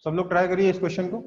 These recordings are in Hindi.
सब लोग ट्राई करिए इस क्वेश्चन को।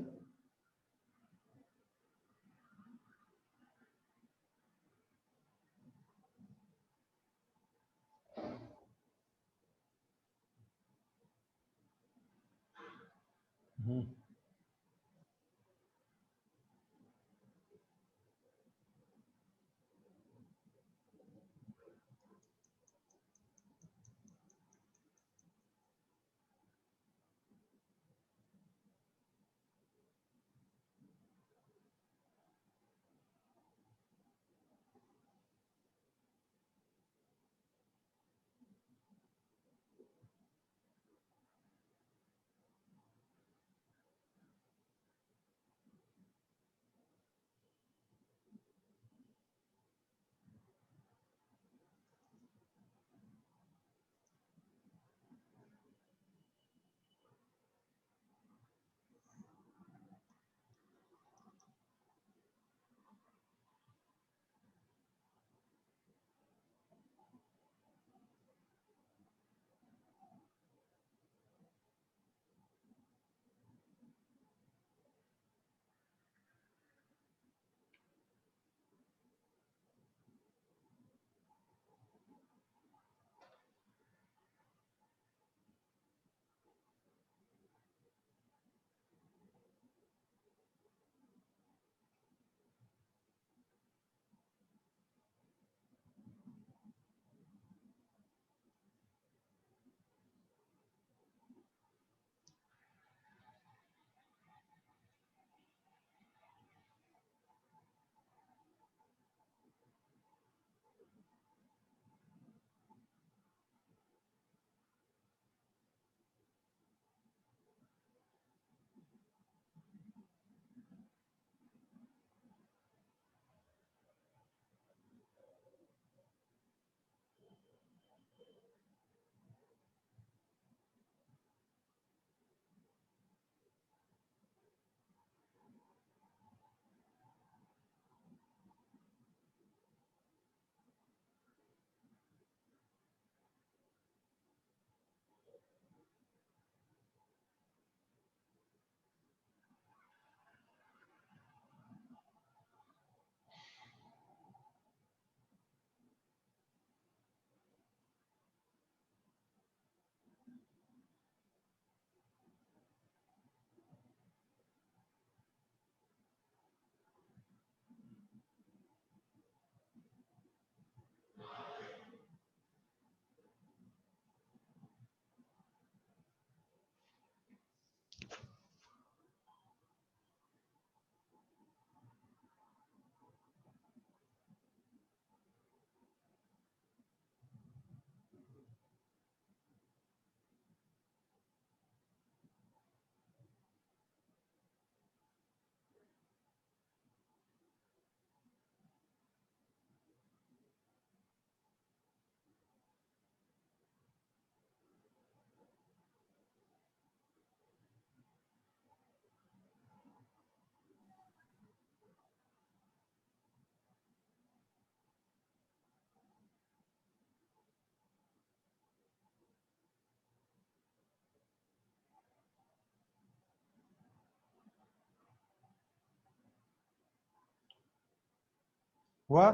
हुआ?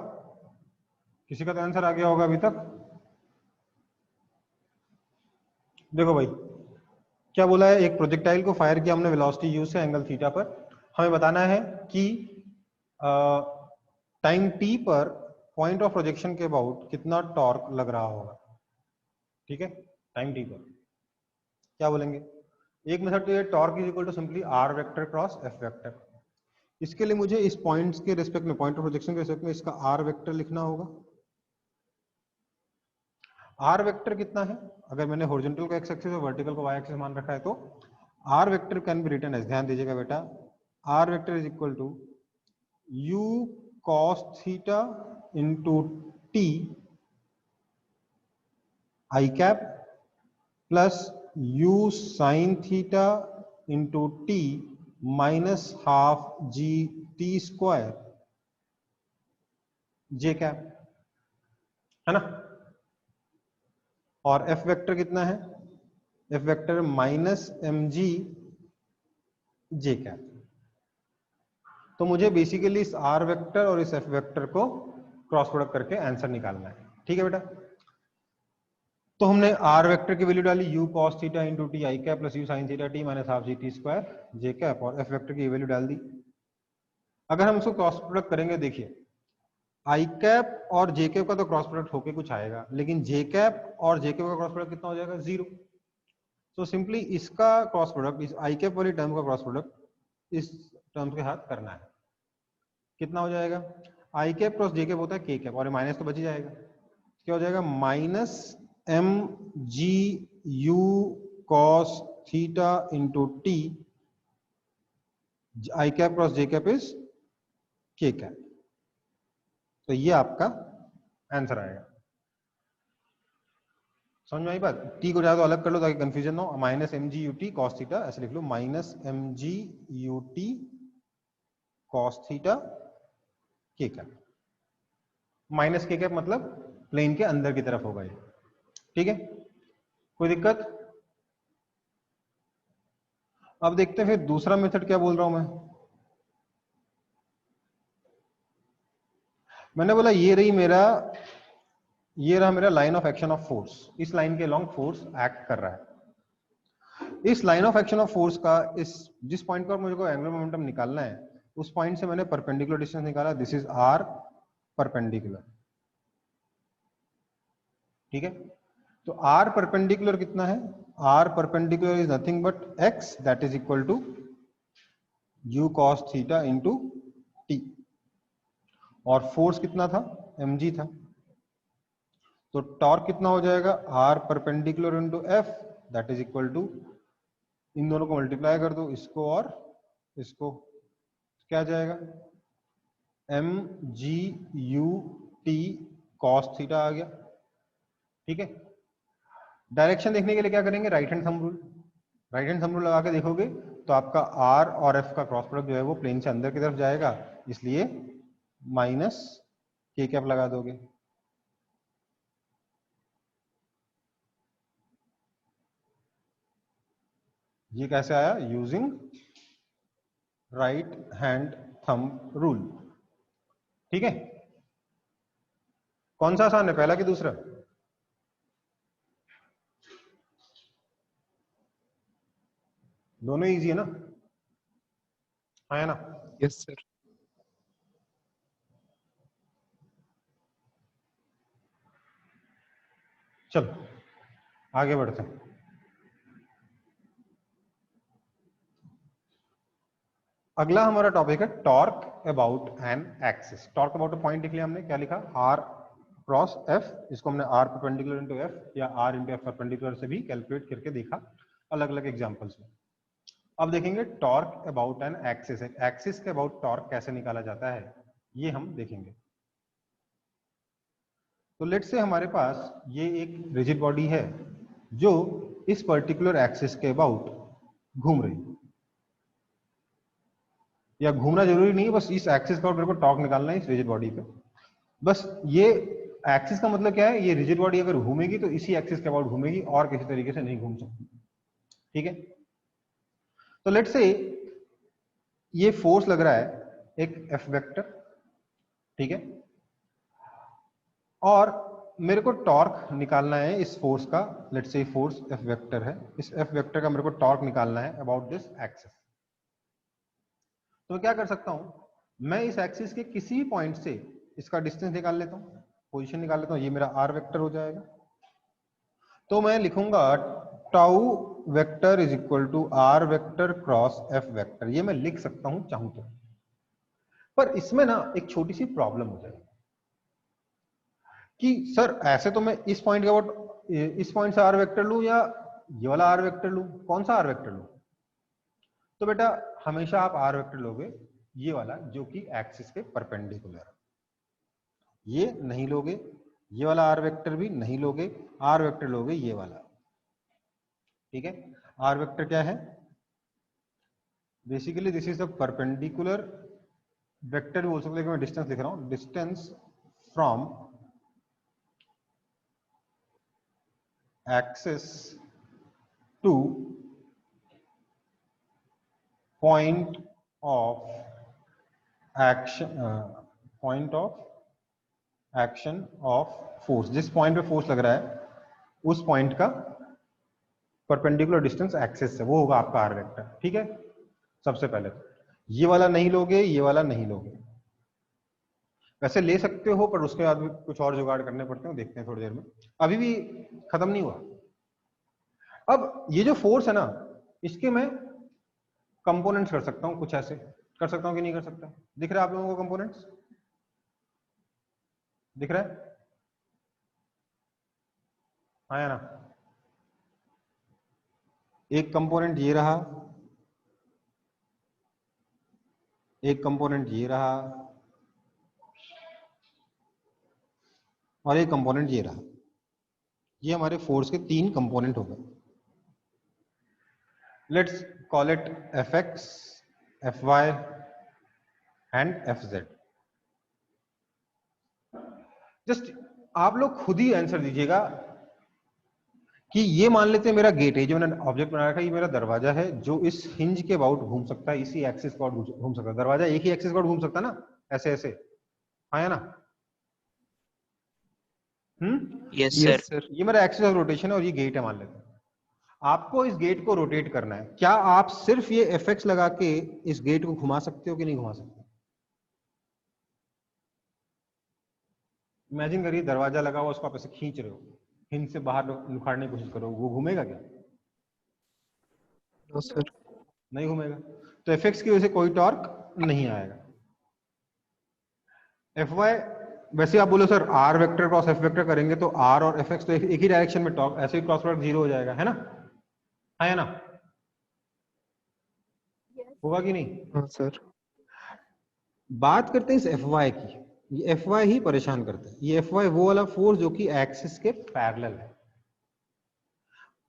किसी का तो आंसर आ गया होगा अभी तक। देखो भाई, क्या बोला है, एक प्रोजेक्टाइल को फायर किया हमने वेलोसिटी यू से एंगल थीटा पर। हमें बताना है कि टाइम टी पर पॉइंट ऑफ प्रोजेक्शन के अबाउट कितना टॉर्क लग रहा होगा। ठीक है, टाइम टी पर क्या बोलेंगे? एक मेथड तो ये, torque is equal to simply r vector cross F vector. इसके लिए मुझे इस पॉइंट्स के रिस्पेक्ट में, पॉइंट ऑफ प्रोजेक्शन के रिस्पेक्ट में इसका आर वेक्टर लिखना होगा। आर वेक्टर कितना है? अगर मैंने हॉरिजॉन्टल को एक्स एक्सिस और वर्टिकल को वाई एक्सिस मान रखा है तो R vector can be written as, ध्यान दीजिएगा बेटा, R vector is equal to u cos theta into t i cap plus u sine theta into t minus half g t square j cap, है ना। और एफ वेक्टर कितना है? F vector minus m g j cap. तो मुझे बेसिकली इस आर वेक्टर और इस एफ वेक्टर को क्रॉस प्रोडक्ट करके आंसर निकालना है। ठीक है बेटा, तो हमने आर वेक्टर की वैल्यू डाली u cos theta into t i cap plus u sine theta T minus half g t square j cap, और एफ वेक्टर की वैल्यू डाल दी। अगर हम इसको क्रॉस प्रोडक्ट करेंगे, देखिए आई कैप और जे कैप का तो क्रॉस प्रोडक्ट होके कुछ आएगा, लेकिन जे कैप और जे कैप का क्रॉस प्रोडक्ट कितना हो जाएगा, 0। तो सिंपली इसका क्रॉस प्रोडक्ट, इस आई कैप वाली टर्म का क्रॉस प्रोडक्ट इस टर्म के साथ करना है। कितना हो जाएगा, आई कैप क्रॉस जे कैप होता है के कैप, और माइनस तो बच ही जाएगा। क्या हो जाएगा, minus m g u cos theta into t i cap cross j cap is k cap. तो ये आपका आंसर आएगा। समझ में आई बात? टी को ज्यादा अलग कर लो ताकि कंफ्यूजन हो। Minus m g u t cos theta ऐसे लिख लो, minus m g u t cos theta k cap. Minus k cap मतलब प्लेन के अंदर की तरफ होगा ये। ठीक है, कोई दिक्कत? अब देखते हैं फिर दूसरा मेथड क्या बोल रहा हूं मैं। मैंने बोला ये रहा मेरा line of action of force. इस लाइन के लॉन्ग फोर्स एक्ट कर रहा है। इस line of action of force का इस जिस पॉइंट पर मुझे को एंगुलर मोमेंटम निकालना है, उस पॉइंट से मैंने परपेंडिकुलर डिस्टेंस निकाला, दिस इज आर परपेंडिकुलर। ठीक है, तो आर परपेंडिकुलर कितना है, R perpendicular is nothing but X, that is equal to u cos theta into t, और फोर्स कितना था, mg था। तो टॉर्क कितना हो जाएगा, are perpendicular into F, that is equal to, इन दोनों को मल्टीप्लाई कर दो, इसको और इसको, क्या आ जाएगा, m g u t cos theta आ गया। ठीक है, डायरेक्शन देखने के लिए क्या करेंगे, right hand thumb rule. Right hand thumb rule लगा के देखोगे तो आपका आर और एफ का क्रॉस प्रोडक्ट जो है वो प्लेन से अंदर की तरफ जाएगा, इसलिए माइनस के कैप लगा दोगे। ये कैसे आया, using right hand thumb rule. ठीक है, कौन सा आसान है, पहला कि दूसरा? दोनों इजी है ना, है ना? Yes sir. चलो आगे बढ़ते हैं। अगला हमारा टॉपिक है torque about an axis. Torque about a point लिख लिया हमने, क्या लिखा, आर क्रॉस एफ, इसको हमने आर परपेंडिकुलर इनटू एफ या आर इनटू एफ परपेंडिकुलर से भी कैलकुलेट करके देखा अलग अलग एग्जांपल्स में। अब देखेंगे torque about an axis, axis के अबाउट टॉर्क कैसे निकाला जाता है, ये हम देखेंगे। तो लेट से हमारे पास ये एक रिजिड बॉडी है जो इस पर्टिकुलर एक्सिस के अबाउट घूम रही है, या घूमना जरूरी नहीं है, बस इस एक्सिस का मेरे को टॉर्क निकालना है इस रिजिड बॉडी पे। बस ये एक्सिस का मतलब क्या है, ये रिजिड बॉडी अगर घूमेगी तो इसी एक्सिस के अबाउट घूमेगी और किसी तरीके से नहीं घूम सकती। ठीक है, तो लेट से ये फोर्स लग रहा है एक एफ वेक्टर। ठीक है, और मेरे को टॉर्क निकालना है इस फोर्स का। लेट से फोर्स एफ वेक्टर है, इस एफ वेक्टर का मेरे को टॉर्क निकालना है अबाउट दिस एक्सिस। तो क्या कर सकता हूं, मैं इस एक्सिस के किसी भी पॉइंट से इसका डिस्टेंस निकाल लेता हूं, पोजीशन निकाल लेता हूं, ये मेरा आर वेक्टर हो जाएगा। तो मैं लिखूंगा tau vector is equal to are vector cross F vector. ये मैं लिख सकता हूं चाहूं तो, पर इसमें ना एक छोटी सी प्रॉब्लम हो जाएगी कि सर ऐसे तो मैं इस पॉइंट के इस पॉइंट से आर वेक्टर लूं या ये वाला आर वेक्टर लूं, कौन सा आर वेक्टर लूं? तो बेटा हमेशा आप आर वेक्टर लोगे ये वाला जो कि एक्सिस के परपेंडिकुलर है, ये नहीं लोगे, ये वाला आर वेक्टर भी नहीं लोगे, आर वेक्टर लोगे ये वाला। ठीक है, आर वेक्टर क्या है, basically this is the perpendicular vector भी बोल सकते हैं, मैं डिस्टेंस लिख रहा हूं, distance from axis to point of action of force, जिस पॉइंट पे फोर्स लग रहा है उस पॉइंट का परपेंडिकुलर डिस्टेंस एक्सिस से, वो होगा आपका आर वेक्टर। ठीक है, सबसे पहले तो ये वाला नहीं लोगे, ये वाला नहीं लोगे, वैसे ले सकते हो पर उसके बाद भी कुछ और जुगाड़ करने पड़ते हैं, देखते हैं थोड़ी देर में, अभी भी खत्म नहीं हुआ। अब ये जो फोर्स है ना, इसके मैं कंपोनेंट्स कर सकता हूं, कुछ ऐसे कर सकता हूं कि नहीं कर सकता? दिख रहा है आप लोगों को कंपोनेंट्स? दिख रहा है? हाँ या ना? एक कंपोनेंट ये रहा, एक कंपोनेंट ये रहा, और एक कंपोनेंट ये रहा। ये हमारे फोर्स के 3 कंपोनेंट हो गए। Let's call it Fx, Fy and Fz। Just आप लोग खुद ही आंसर दीजिएगा कि ये मान लेते हैं मेरा गेट है, जो मैंने ऑब्जेक्ट बना रखा है, ये मेरा दरवाजा है जो इस हिंज के अबाउट घूम सकता है, इसी एक्सिस के अबाउट घूम सकता है। दरवाजा एक ही एक्सिस के अबाउट घूम सकता है ना, ऐसे ऐसे, हाँ या ना? Yes yes sir. सर। ये मेरा एक्सिस ऑफ रोटेशन है और ये गेट है मान लेते हैं। आपको इस गेट को रोटेट करना है, क्या आप सिर्फ ये Fx लगा के इस गेट को घुमा सकते हो कि नहीं घुमा सकते? इमेजिन करिए दरवाजा लगा हुआ, उसको आप ऐसे खींच रहे हो, हिंज से बाहर उखाड़ने की कोशिश करो, वो घूमेगा क्या? No sir. नहीं घूमेगा। तो Fx की वजह से कोई टॉर्क नहीं आएगा। Fy, वैसे आप बोलो sir R vector cross F vector करेंगे तो R और Fx तो एक ही डायरेक्शन में टॉर्क, ऐसे ही क्रॉस प्रोडक्ट 0 हो जाएगा, है ना? हाँ या ना? होगा कि नहीं? हाँ सर। बात करते हैं इस Fy की। ये Fy ही परेशान करता है। ये Fy वो वाला फोर्स जो कि एक्सिस के पैरेलल है।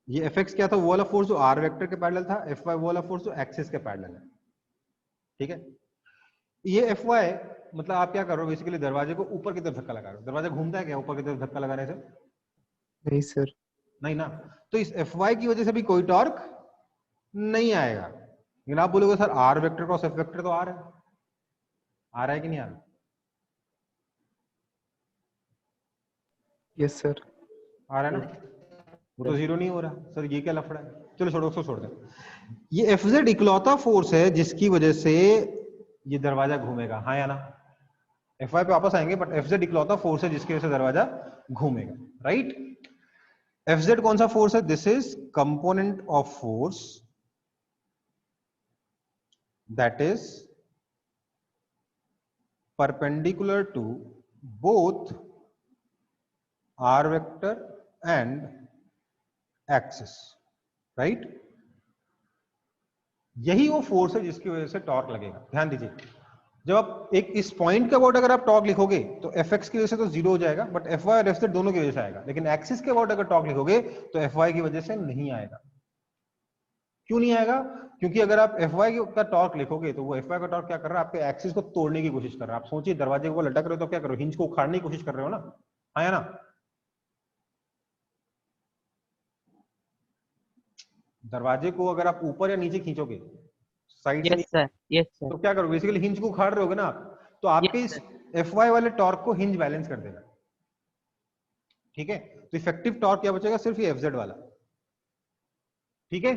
ये Fx क्या था? वो वाला फोर्स जो R वेक्टर के पैरेलल था। Fy वो वाला फोर्स जो एक्सिस के पैरेलल है। ठीक है, ये Fy मतलब आप क्या कर रहे हो, बेसिकली दरवाजे को ऊपर की तरफ धक्का लगा रहे हो। दरवाजा घूमता है क्या ऊपर की तरफ धक्का लगाने से? नहीं सर। नहीं ना। तो इस Fy की वजह से भी कोई टॉर्क नहीं आएगा। लेकिन आप बोलोगे sir R vector cross F vector तो आ रहा है, आ रहा है कि नहीं आ रहा? Yes sir. आ रहा है ना? वो तो 0 नहीं हो रहा सर, ये क्या लफड़ा है? चलो छोड़ो, उसको छोड़ दें। ये Fz इकलौता फोर्स है जिसकी वजह से ये दरवाजा घूमेगा, हाँ या ना? Fy पे वापस आएंगे, बट Fz इकलौता फोर्स है जिसकी वजह से दरवाजा घूमेगा, राइट? Fz कौन सा फोर्स है? This is component of force that is perpendicular to both r vector and axis, right? यही वो फोर्स है जिसकी वजह से टॉर्क लगेगा। ध्यान दीजिए, जब आप एक इस पॉइंट के अबाउट अगर आप टॉर्क लिखोगे तो Fx की वजह से तो 0 हो जाएगा, बट Fy और Fz दोनों की वजह से आएगा। लेकिन एक्सिस के अबाउट अगर टॉर्क लिखोगे तो Fy की वजह से नहीं आएगा। क्यों नहीं आएगा? क्योंकि अगर आप Fy का टॉर्क लिखोगे तो वो Fy का टॉर्क क्या कर रहा है? आपके एक्सिस को तोड़ने की कोशिश कर रहा है। आप सोचिए दरवाजे को लटक रहे हो तो क्या करो? हिंज को उखाड़ने की कोशिश कर रहे हो ना, हाँ या ना? दरवाजे को अगर आप ऊपर या नीचे खींचोगे, साइड से यस सर। Yes sir. तो क्या करोगे? बेसिकली हिंज को उखाड़ रहे होगे ना आप, तो आपके यस इस सर। Fy वाले टॉर्क को हिंज बैलेंस कर देगा। ठीक है, तो इफेक्टिव टॉर्क क्या बचेगा? सिर्फ ये Fz वाला। ठीक है,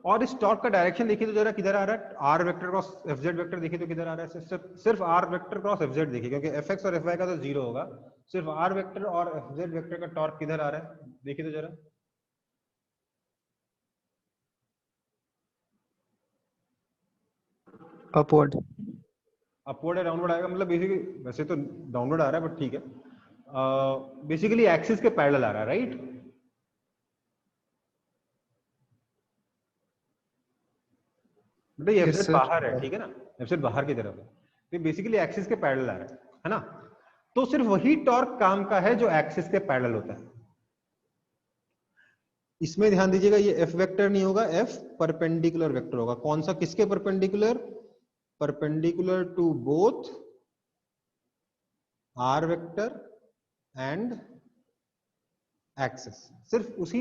और इस टॉर्क का डायरेक्शन देखिए तो जरा किधर आ रहा है? Are vector cross Fz vector देखिए तो किधर आ रहा है? सिर्फ आर वेक्टर क्रॉस Fz देखिए, क्योंकि Fx और Fy का तो 0 होगा। सिर्फ आर वेक्टर और Fz वेक्टर का टॉर्क किधर आ रहा है? देखिए तो जरा। अपवर्ड। अपवर्ड या डाउनवर्ड आएगा? मतलब बेसिकली वैसे तो डाउनवर्ड आ रहा है, बट ठीक है, बेसिकली एक्सिस के पैरेलल आ रहा है, राइट? बेटा ये यस Fz सर। बाहर है, ठीक है ना? Fz बाहर की तरफ है, तो बेसिकली एक्सिस के पैरेलल आ रहा है ना? तो सिर्फ वही टॉर्क काम का है जो एक्सिस के पैरेलल होता है। इसमें ध्यान दीजिएगा, ये F वेक्टर नहीं होगा, F परपेंडिकुलर वेक्टर होगा। कौन सा? किसके perpendicular? Perpendicular to both R vector and axis. सिर्फ उसी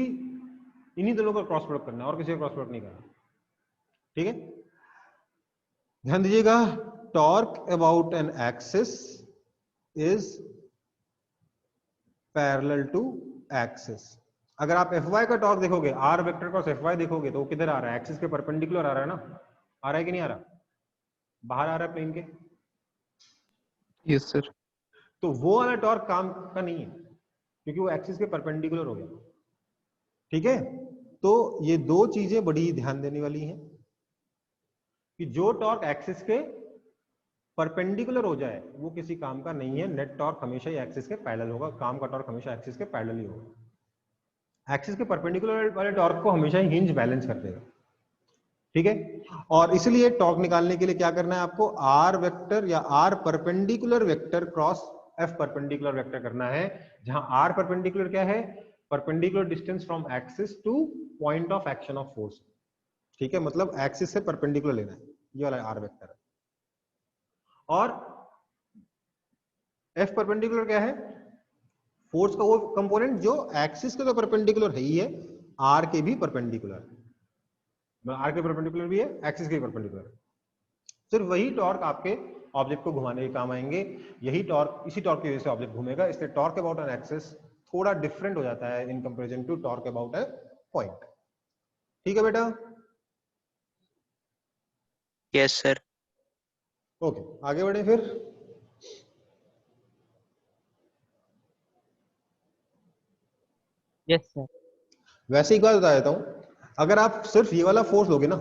इन्हीं दोनों का क्रॉस प्रोडक्ट करना है और किसी का क्रॉस प्रोडक्ट नहीं करना। ठीक है, ध्यान दीजिएगा, torque about an axis is parallel to axis. अगर आप Fy का टॉर्क देखोगे, आर वेक्टर क्रॉस Fy देखोगे, तो वो किधर आ रहा है? एक्सिस के परपेंडिकुलर आ रहा है ना? आ रहा है कि नहीं आ रहा? बाहर आ रहा है प्लेन के। Yes sir. तो वो वाला टॉर्क काम का नहीं है, क्योंकि वो एक्सिस के परपेंडिकुलर हो गया। ठीक है, तो ये दो चीजें बड़ी ध्यान देने वाली हैं कि जो टॉर्क एक्सिस के परपेंडिकुलर हो जाए वो किसी काम का नहीं है। नेट टॉर्क हमेशा ही एक्सिस के पैरेलल होगा, काम का टॉर्क हमेशा एक्सिस के पैरेलल ही होगा। एक्सिस के परपेंडिकुलर वाले टॉर्क को हमेशा ही हिंज बैलेंस कर देगा। ठीक है, और इसलिए टॉर्क निकालने के लिए क्या करना है आपको? आर वेक्टर या r perpendicular vector cross F perpendicular vector करना है, जहां आर परपेंडिकुलर क्या है? Perpendicular distance from axis to point of action of force. ठीक है, मतलब एक्सिस से परपेंडिकुलर लेना है, ये वाला आर वेक्टर है। और एफ परपेंडिकुलर क्या है? फोर्स का वो कंपोनेंट जो एक्सिस के तो परपेंडिकुलर है ही है, आर के भी परपेंडिकुलर है। आर के परपेंडिकुलर भी है, एक्सिस के भी परपेंडिकुलर है। सिर्फ वही टॉर्क आपके ऑब्जेक्ट को घुमाने के काम आएंगे। यही टॉर्क, इसी टॉर्क की वजह से ऑब्जेक्ट घूमेगा। इसलिए टॉर्क अबाउट एन एक्सिस थोड़ा डिफरेंट हो जाता है in comparison to torque about a point. ठीक है बेटा? Yes, sir. ओके, आगे बढ़े फिर। Yes, sir. वैसे एक बात बता देता हूं, अगर आप सिर्फ ये वाला फोर्स लोगे ना,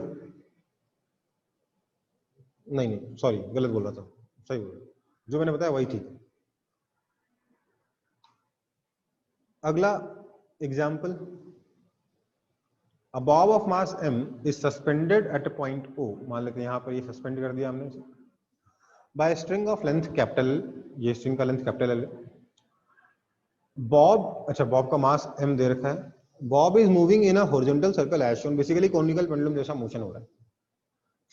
नहीं नहीं सॉरी गलत बोल रहा था, सही बोल रहा, जो मैंने बताया वही ठीक है। अगला example, a bob of mass m is suspended at a point O। मान लेते हैं यहां पर ये सस्पेंड कर दिया हमने by string of length capital, ये स्ट्रिंग का लेंथ कैपिटल एल। बॉब, अच्छा बॉब का मास m दे रखा है। Bob is moving in a horizontal circle as shown, basically conical pendulum जैसा मोशन हो रहा है।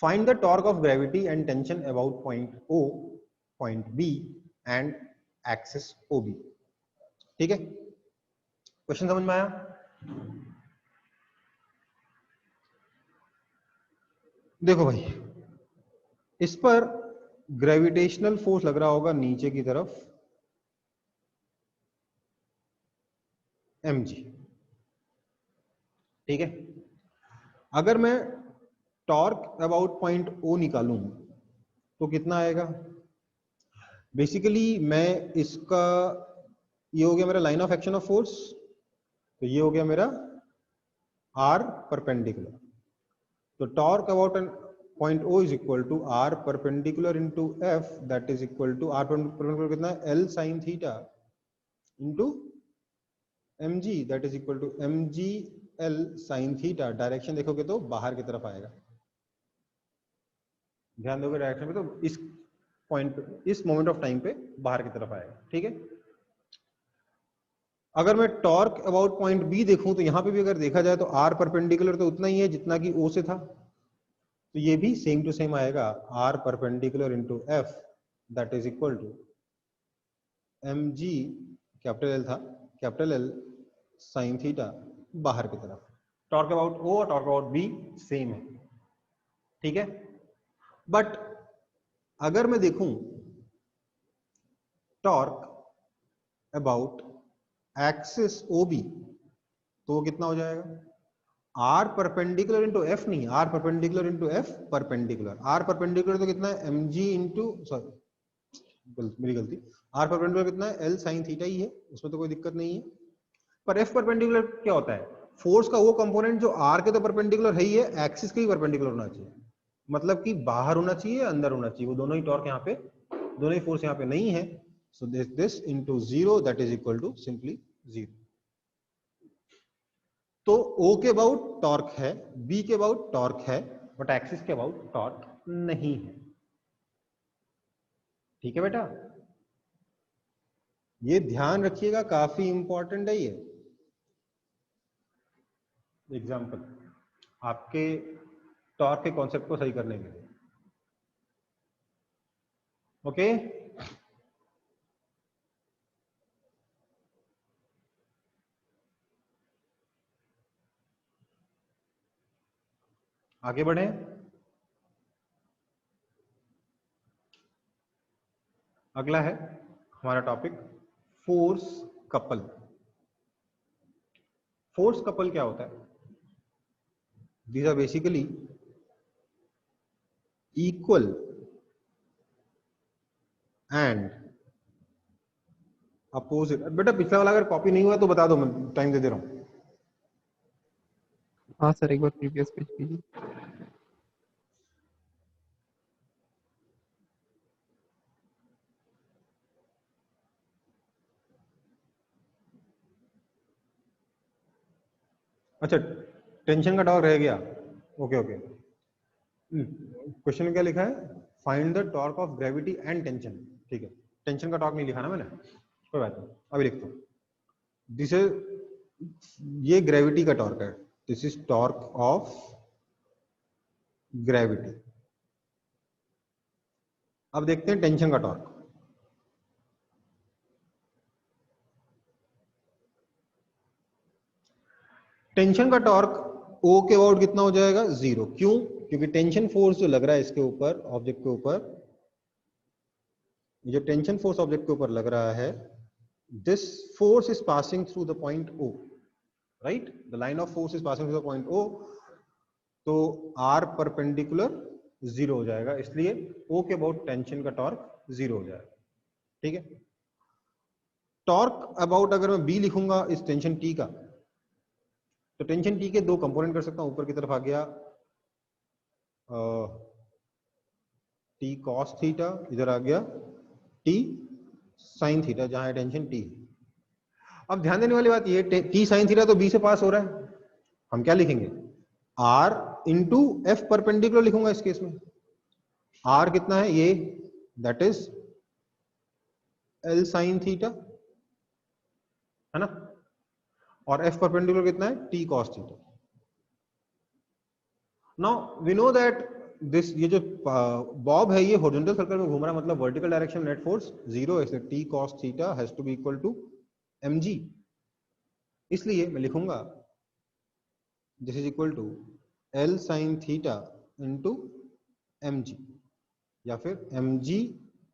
Find the torque of gravity and tension about point O, point B and axis OB। ठीक है, क्वेश्चन समझ में आया? देखो भाई, इस पर ग्रेविटेशनल फोर्स लग रहा होगा नीचे की तरफ mg। ठीक है, अगर मैं टॉर्क अबाउट पॉइंट O निकालूं तो कितना आएगा? बेसिकली मैं इसका, ये हो गया मेरा line of action of force, तो ये हो गया मेरा r परपेंडिकुलर। तो torque about point O is equal to r perpendicular into f, that is equal to r perpendicular कितना है? L sine theta into mg, that is equal to mg L sine theta. Direction देखोगे तो बाहर की तरफ आएगा, ध्यान दोगे डायरेक्शन पे, तो इस पॉइंट पे, इस मोमेंट ऑफ टाइम पे बाहर की तरफ आएगा। ठीक है, अगर मैं टॉर्क अबाउट पॉइंट बी देखूं तो यहां पे भी अगर देखा जाए तो आर परपेंडिकुलर तो उतना ही है जितना कि ओ से था, तो ये भी सेम टू सेम आएगा, r perpendicular into F, that is equal to m g, capital L था, कैपिटल एल साइन थीटा बाहर की तरफ। टॉर्क अबाउट ओ और टॉर्क अबाउट बी सेम है। ठीक है, बट अगर मैं देखूं टॉर्क अबाउट एक्सिस OB, तो वो कितना हो जाएगा? आर परपेंडिकुलर इंटू एफ, नहीं r perpendicular into F perpendicular. R perpendicular तो कितना है? mg इंटू, सॉरी मेरी गलती, आर परपेंडिकुलर कितना है? L साइन थीटा ही है, उसमें तो कोई दिक्कत नहीं है। पर एफ परपेंडिकुलर क्या होता है? फोर्स का वो कंपोनेंट जो आर के तो परपेंडिकुलर है ही है, एक्सिस के ही परपेंडिकुलर होना चाहिए। मतलब कि बाहर होना चाहिए, अंदर होना चाहिए, वो दोनों ही टॉर्क यहाँ पे, दोनों ही फोर्स यहाँ पे नहीं है। So this into 0, that is equal to simply 0। तो O के अबाउट टॉर्क है, B के अबाउट टॉर्क है, बट एक्सिस के अबाउट टॉर्क नहीं है। ठीक है बेटा, ये ध्यान रखिएगा, काफी इंपॉर्टेंट है ये एग्जाम्पल आपके टॉर्क के कॉन्सेप्ट को सही करने के लिए। ओके, आगे बढ़े। अगला है हमारा topic force couple. Force couple क्या होता है? These are basically equal and opposite. बेटा पिछला वाला अगर कॉपी नहीं हुआ तो बता दो, मैं टाइम दे दे रहा हूं। हाँ सर, एक बार प्रीवियस पेज कीजिए। अच्छा, टेंशन का टॉर्क रह गया। ओके ओके, क्वेश्चन में क्या लिखा है? Find the torque of gravity and tension. ठीक है, टेंशन का टॉर्क नहीं लिखा ना मैंने, कोई बात नहीं, अभी लिखता हूं। दिस इज, ये ग्रेविटी का टॉर्क है, this is torque of gravity. अब देखते हैं टेंशन का टॉर्क। टेंशन का टॉर्क O के अबाउट कितना हो जाएगा? 0। क्यों? क्योंकि टेंशन फोर्स जो लग रहा है इसके ऊपर, ऑब्जेक्ट के ऊपर, जो टेंशन फोर्स ऑब्जेक्ट के ऊपर लग रहा है, this force is passing through the point O, right? The line of force is passing through the point O, तो R परपेंडिकुलर 0 हो जाएगा, इसलिए O के अबाउट टेंशन का टॉर्क 0 हो जाएगा। ठीक है, टॉर्क अबाउट अगर मैं B लिखूंगा इस टेंशन T का, तो टेंशन T के दो कंपोनेंट कर सकता हूं। ऊपर की तरफ आ गया T cos थीटा, इधर आ गया T sin थीटा, जहां है टेंशन T। अब ध्यान देने वाली बात ये, T sin थीटा तो B से पास हो रहा है, हम क्या लिखेंगे? R इंटू F परपेंडिकुलर लिखूंगा इस केस में। R कितना है? ये, that is L sin theta, है ना? और F परपेंडिकुलर कितना है? T cos theta. Now we know that this, ये जो बॉब है ये हॉरिजॉन्टल सर्कल में घूम रहा है, मतलब वर्टिकल डायरेक्शन नेट फोर्स 0 है, इसलिए T cos theta has to be equal to mg। इसलिए मैं लिखूंगा this is equal to L sin theta into mg, या फिर mg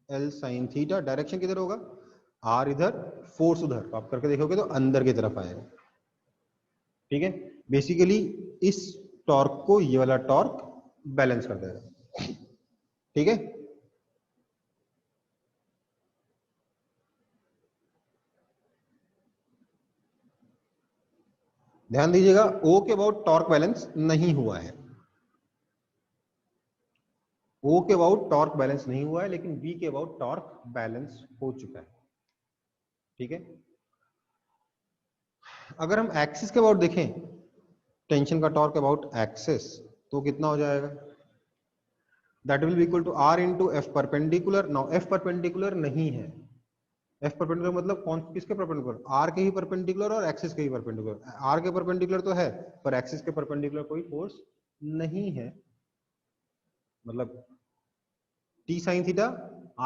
L sin theta. Direction किधर होगा? R इधर, फोर्स उधर, तो आप करके देखोगे तो अंदर की तरफ आएगा। ठीक है, बेसिकली इस टॉर्क को ये वाला टॉर्क बैलेंस कर देगा। ठीक है, ध्यान दीजिएगा, O के अबाउट टॉर्क बैलेंस नहीं हुआ है, O के अबाउट टॉर्क बैलेंस नहीं हुआ है, लेकिन B के अबाउट टॉर्क बैलेंस हो चुका है। ठीक है, अगर हम एक्सिस के अबाउट देखें, टेंशन का टॉर्क अबाउट एक्सिस, तो कितना हो जाएगा? That will be equal to R into F perpendicular. Now F perpendicular नहीं है, F परपेंडिकुलर मतलब कौन, किसके परपेंडिकुलर? R के ही परपेंडिकुलर और एक्सिस के ही परपेंडिकुलर। R के परपेंडिकुलर तो है, पर एक्सिस के परपेंडिकुलर कोई फोर्स नहीं है। मतलब T sin थीटा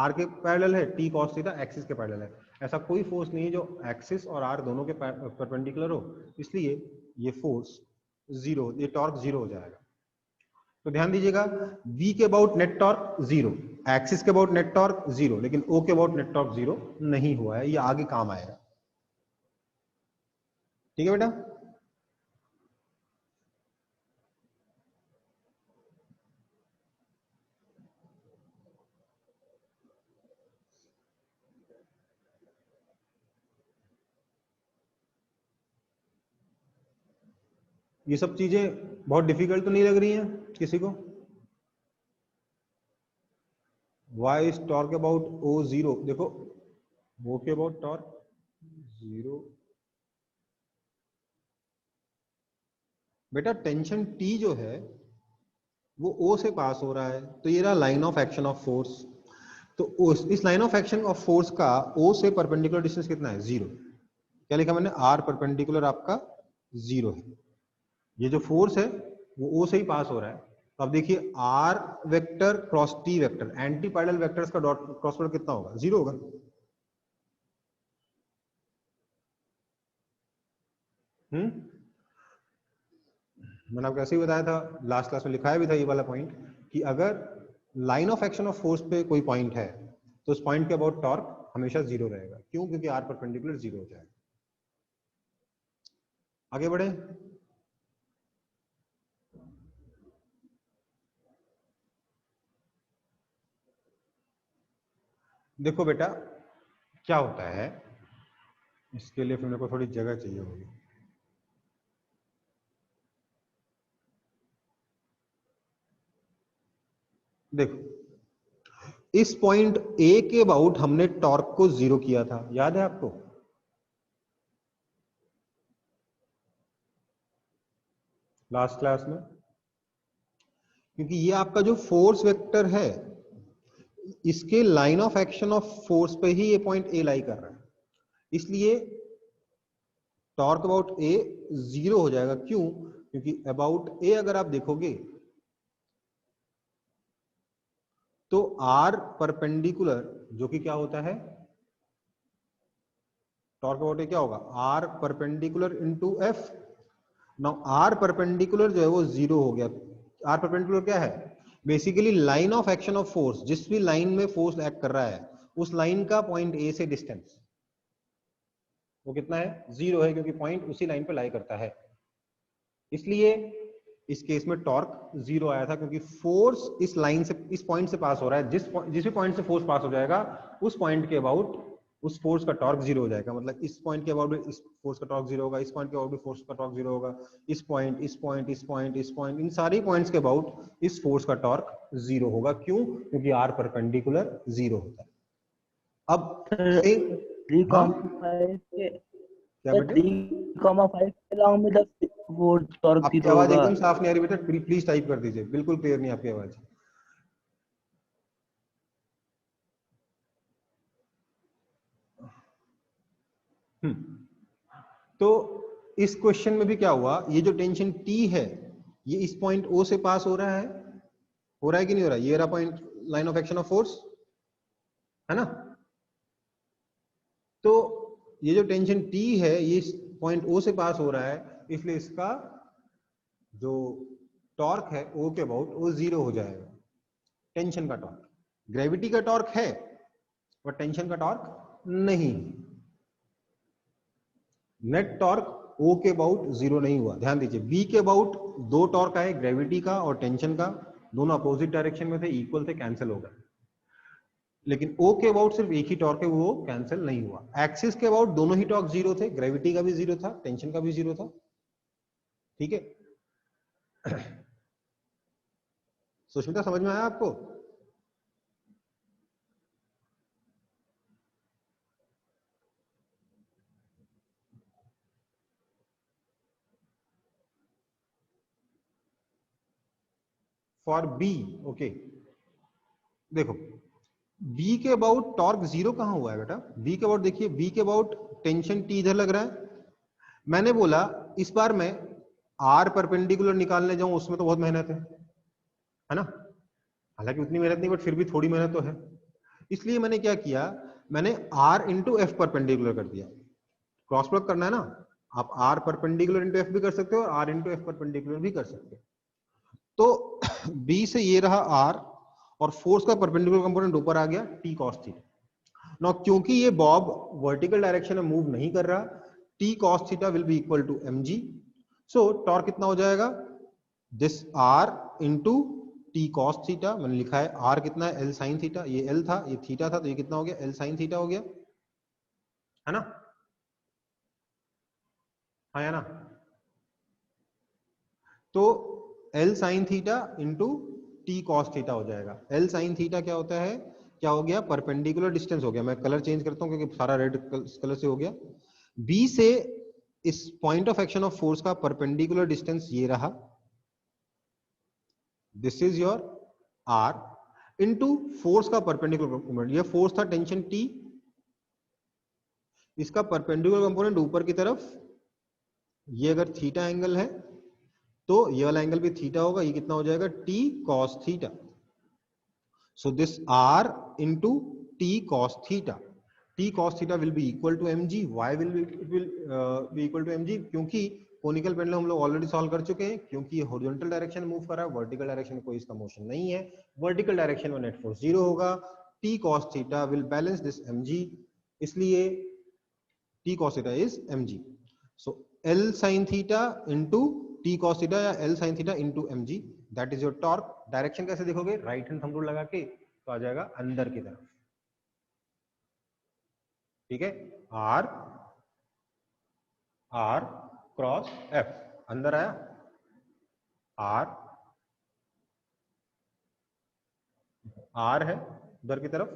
R के पैरेलल है, T cos थीटा एक्सिस के पैरेलल है। ऐसा कोई फोर्स नहीं है जो एक्सिस और R दोनों के परपेंडिकुलर हो, इसलिए ये फोर्स 0, ये टॉर्क 0 हो जाएगा। तो ध्यान दीजिएगा, V के अबाउट नेट टॉर्क 0, एक्सिस के अबाउट नेट टॉर्क 0, लेकिन O के अबाउट नेट टॉर्क 0 नहीं हुआ है, ये आगे काम आएगा। ठीक है बेटा, ये सब चीजें बहुत डिफिकल्ट तो नहीं लग रही हैं किसी को? Why is torque about O 0, देखो O के अबाउट टॉर्क 0। बेटा टेंशन T जो है वो O से पास हो रहा है, तो ये रहा line of action of force. तो इस line of action of force का O से परपेंडिकुलर डिस्टेंस कितना है? 0। क्या लिखा मैंने? R परपेंडिकुलर आपका 0 है। ये जो फोर्स है वो O से ही पास हो रहा है। तो अब देखिए R vector cross T vector, anti parallel vectors का डॉट क्रॉस प्रोडक्ट कितना होगा? 0 होगा। मैंने आपको ऐसे ही बताया था, लास्ट क्लास में लिखाया भी था ये वाला पॉइंट, कि अगर line of action of force पे कोई पॉइंट है तो उस पॉइंट के अबाउट टॉर्क हमेशा जीरो रहेगा। क्यों? क्योंकि आर परपेंडिकुलर जीरो हो जाएगा। आगे बढ़े। देखो बेटा क्या होता है, इसके लिए फिर मेरे को थोड़ी जगह चाहिए होगी। देखो इस पॉइंट ए के अबाउट हमने टॉर्क को जीरो किया था, याद है आपको? लास्ट क्लास में, क्योंकि ये आपका जो फोर्स वेक्टर है इसके line of action of force पे ही ये पॉइंट ए लाई कर रहा है, इसलिए टॉर्क अबाउट ए जीरो हो जाएगा। क्यों? क्योंकि अबाउट ए अगर आप देखोगे तो आर परपेंडिकुलर, जो कि क्या होता है, टॉर्क अबाउट ए क्या होगा, R perpendicular into F. Now R perpendicular जो है वो जीरो हो गया। आर परपेंडिकुलर क्या है? Basically line of action of force, जिस भी लाइन में फोर्स एक्ट कर रहा है उस लाइन का पॉइंट ए से डिस्टेंस वो कितना है? जीरो है, क्योंकि पॉइंट उसी लाइन पे लाई करता है। इसलिए इस केस में टॉर्क जीरो आया था, क्योंकि फोर्स इस लाइन से, इस पॉइंट से पास हो रहा है। जिस भी पॉइंट से फोर्स पास हो जाएगा उस पॉइंट के अबाउट उस फोर्स का टॉर्क जीरो हो जाएगा। मतलब इस पॉइंट के अबाउट भी इस फोर्स का टॉर्क जीरो होगा, इस पॉइंट के अबाउट भी फोर्स का टॉर्क जीरो होगा, इस पॉइंट, इस पॉइंट, इस पॉइंट, इस पॉइंट, इन सारी पॉइंट्स के अबाउट इस फोर्स का टॉर्क जीरो होगा। क्यों? क्योंकि आर परपेंडिकुलर जीरो होता है। अब हाँ? क्या बेटे? 3,5 along with the force torque आपकी zero आवाज होगा। एकदम साफ नहीं आ रही बेटा, प्लीज टाइप कर दीजिए, बिल्कुल क्लियर नहीं आपकी आवाज। तो इस क्वेश्चन में भी क्या हुआ, ये जो टेंशन T है ये इस पॉइंट O से पास हो रहा है कि नहीं हो रहा है? ये रहा point, line of action of force, है ना? तो ये जो टेंशन T है ये इस पॉइंट O से पास हो रहा है, इसलिए इसका जो टॉर्क है O के अबाउट वो जीरो हो जाएगा। टेंशन का टॉर्क, ग्रेविटी का टॉर्क है और टेंशन का टॉर्क नहीं। नेट टॉर्क O के अबाउट जीरो नहीं हुआ। ध्यान दीजिए, B के अबाउट दो टॉर्क आए, ग्रेविटी का और टेंशन का, दोनों अपोजिट डायरेक्शन में थे, इक्वल थे, कैंसिल हो गए। लेकिन O के अबाउट सिर्फ एक ही टॉर्क है, वो कैंसिल नहीं हुआ। एक्सिस के अबाउट दोनों ही टॉर्क जीरो थे, ग्रेविटी का भी जीरो था, टेंशन का भी जीरो था। ठीक है? सुष्मिता समझ में आया आपको? For B, okay. देखो बी के अबाउट टॉर्क जीरो कहां हुआ है बेटा? बी के अबाउट देखिए, बी के अबाउट टेंशन टी इधर लग रहा है। मैंने बोला इस बार मैं आर परपेंडिकुलर निकालने जाऊं उसमें तो बहुत मेहनत है ना? हालांकि उतनी मेहनत नहीं, बट फिर भी थोड़ी मेहनत तो है। इसलिए मैंने क्या किया, मैंने आर इंटू एफ परपेंडिकुलर कर दिया। क्रॉस प्रोडक्ट करना है ना, आप आर परपेंडिकुलर इंटू एफ भी कर सकते हो और आर इंटू एफ परपेंडिकुलर भी कर सकते हो। तो बी से ये रहा आर और फोर्स का परपेंडिकुलर कंपोनेंट ऊपर आ गया टी कॉस थीटा। नाउ क्योंकि ये बॉब वर्टिकल डायरेक्शन में मूव नहीं कर रहा, T cos theta will be equal to mg। So torque कितना हो जाएगा, this R into T cos theta. मैंने लिखा है आर कितना है, एल साइन थीटा, ये एल था, ये थीटा था, तो ये कितना हो गया, एल साइन थीटा हो गया, है ना? हाँ या ना? तो L sine theta into T cos theta हो जाएगा। एल साइन थीटा क्या होता है, क्या हो गया, परपेंडिकुलर डिस्टेंस हो गया। मैं कलर चेंज करता हूं क्योंकि सारा रेड कलर से हो गया। बी से इस point of action of force का परपेंडिकुलर डिस्टेंस ये रहा, this is your R into force का परपेंडिकुलर कंपोनेंट। ये फोर्स था टेंशन टी, इसका परपेंडिकुलर कंपोनेंट ऊपर की तरफ, ये अगर थीटा एंगल है तो ये वाला एंगल भी थीटा होगा, ये कितना हो जाएगा, T cos theta. So this R into T cos theta, T cos theta will be equal to mg। Why will be equal to mg? क्योंकि कोनिकल पेंडुलम हम लोग ऑलरेडी सॉल्व कर चुके हैं, क्योंकि ये हॉरिजॉन्टल डायरेक्शन में मूव कर रहा है, वर्टिकल डायरेक्शन में कोई इसका मोशन नहीं है। वर्टिकल डायरेक्शन में नेट फोर्स जीरो होगा, T cos theta will balance this mg, इसलिए T cos theta is mg. So L sin theta into T cos theta या L sin theta into mg, that is your torque. Direction कैसे देखोगे? राइट हैंड थंब रूल लगा के तो आ जाएगा अंदर की तरफ, ठीक है। R क्रॉस F, अंदर आया, R है उधर की तरफ,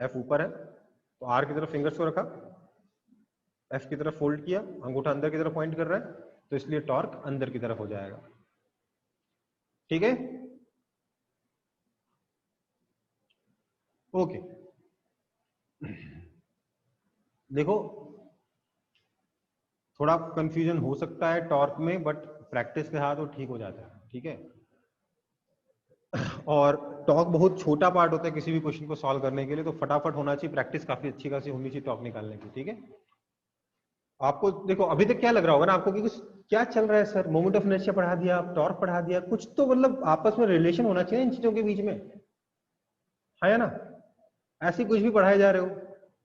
F ऊपर है, तो R की तरफ फिंगर्स को रखा, F की तरफ फोल्ड किया, अंगूठा अंदर की तरफ पॉइंट कर रहा है, तो इसलिए टॉर्क अंदर की तरफ हो जाएगा, ठीक है। ओके, देखो थोड़ा कंफ्यूजन हो सकता है टॉर्क में, बट प्रैक्टिस के साथ वो ठीक हो जाता है, ठीक है। और टॉर्क बहुत छोटा पार्ट होता है किसी भी क्वेश्चन को सॉल्व करने के लिए, तो फटाफट होना चाहिए, प्रैक्टिस काफी अच्छी खासी होनी चाहिए टॉर्क निकालने की, ठीक है। आपको देखो अभी तक क्या लग रहा होगा ना आपको कि कुछ क्या चल रहा है सर, मोमेंट ऑफ इनर्शिया पढ़ा दिया, टॉर्क पढ़ा दिया, कुछ तो मतलब आपस में रिलेशन होना चाहिए इन चीजों के बीच में, है ना। ऐसे कुछ भी पढ़ाए जा रहे हो,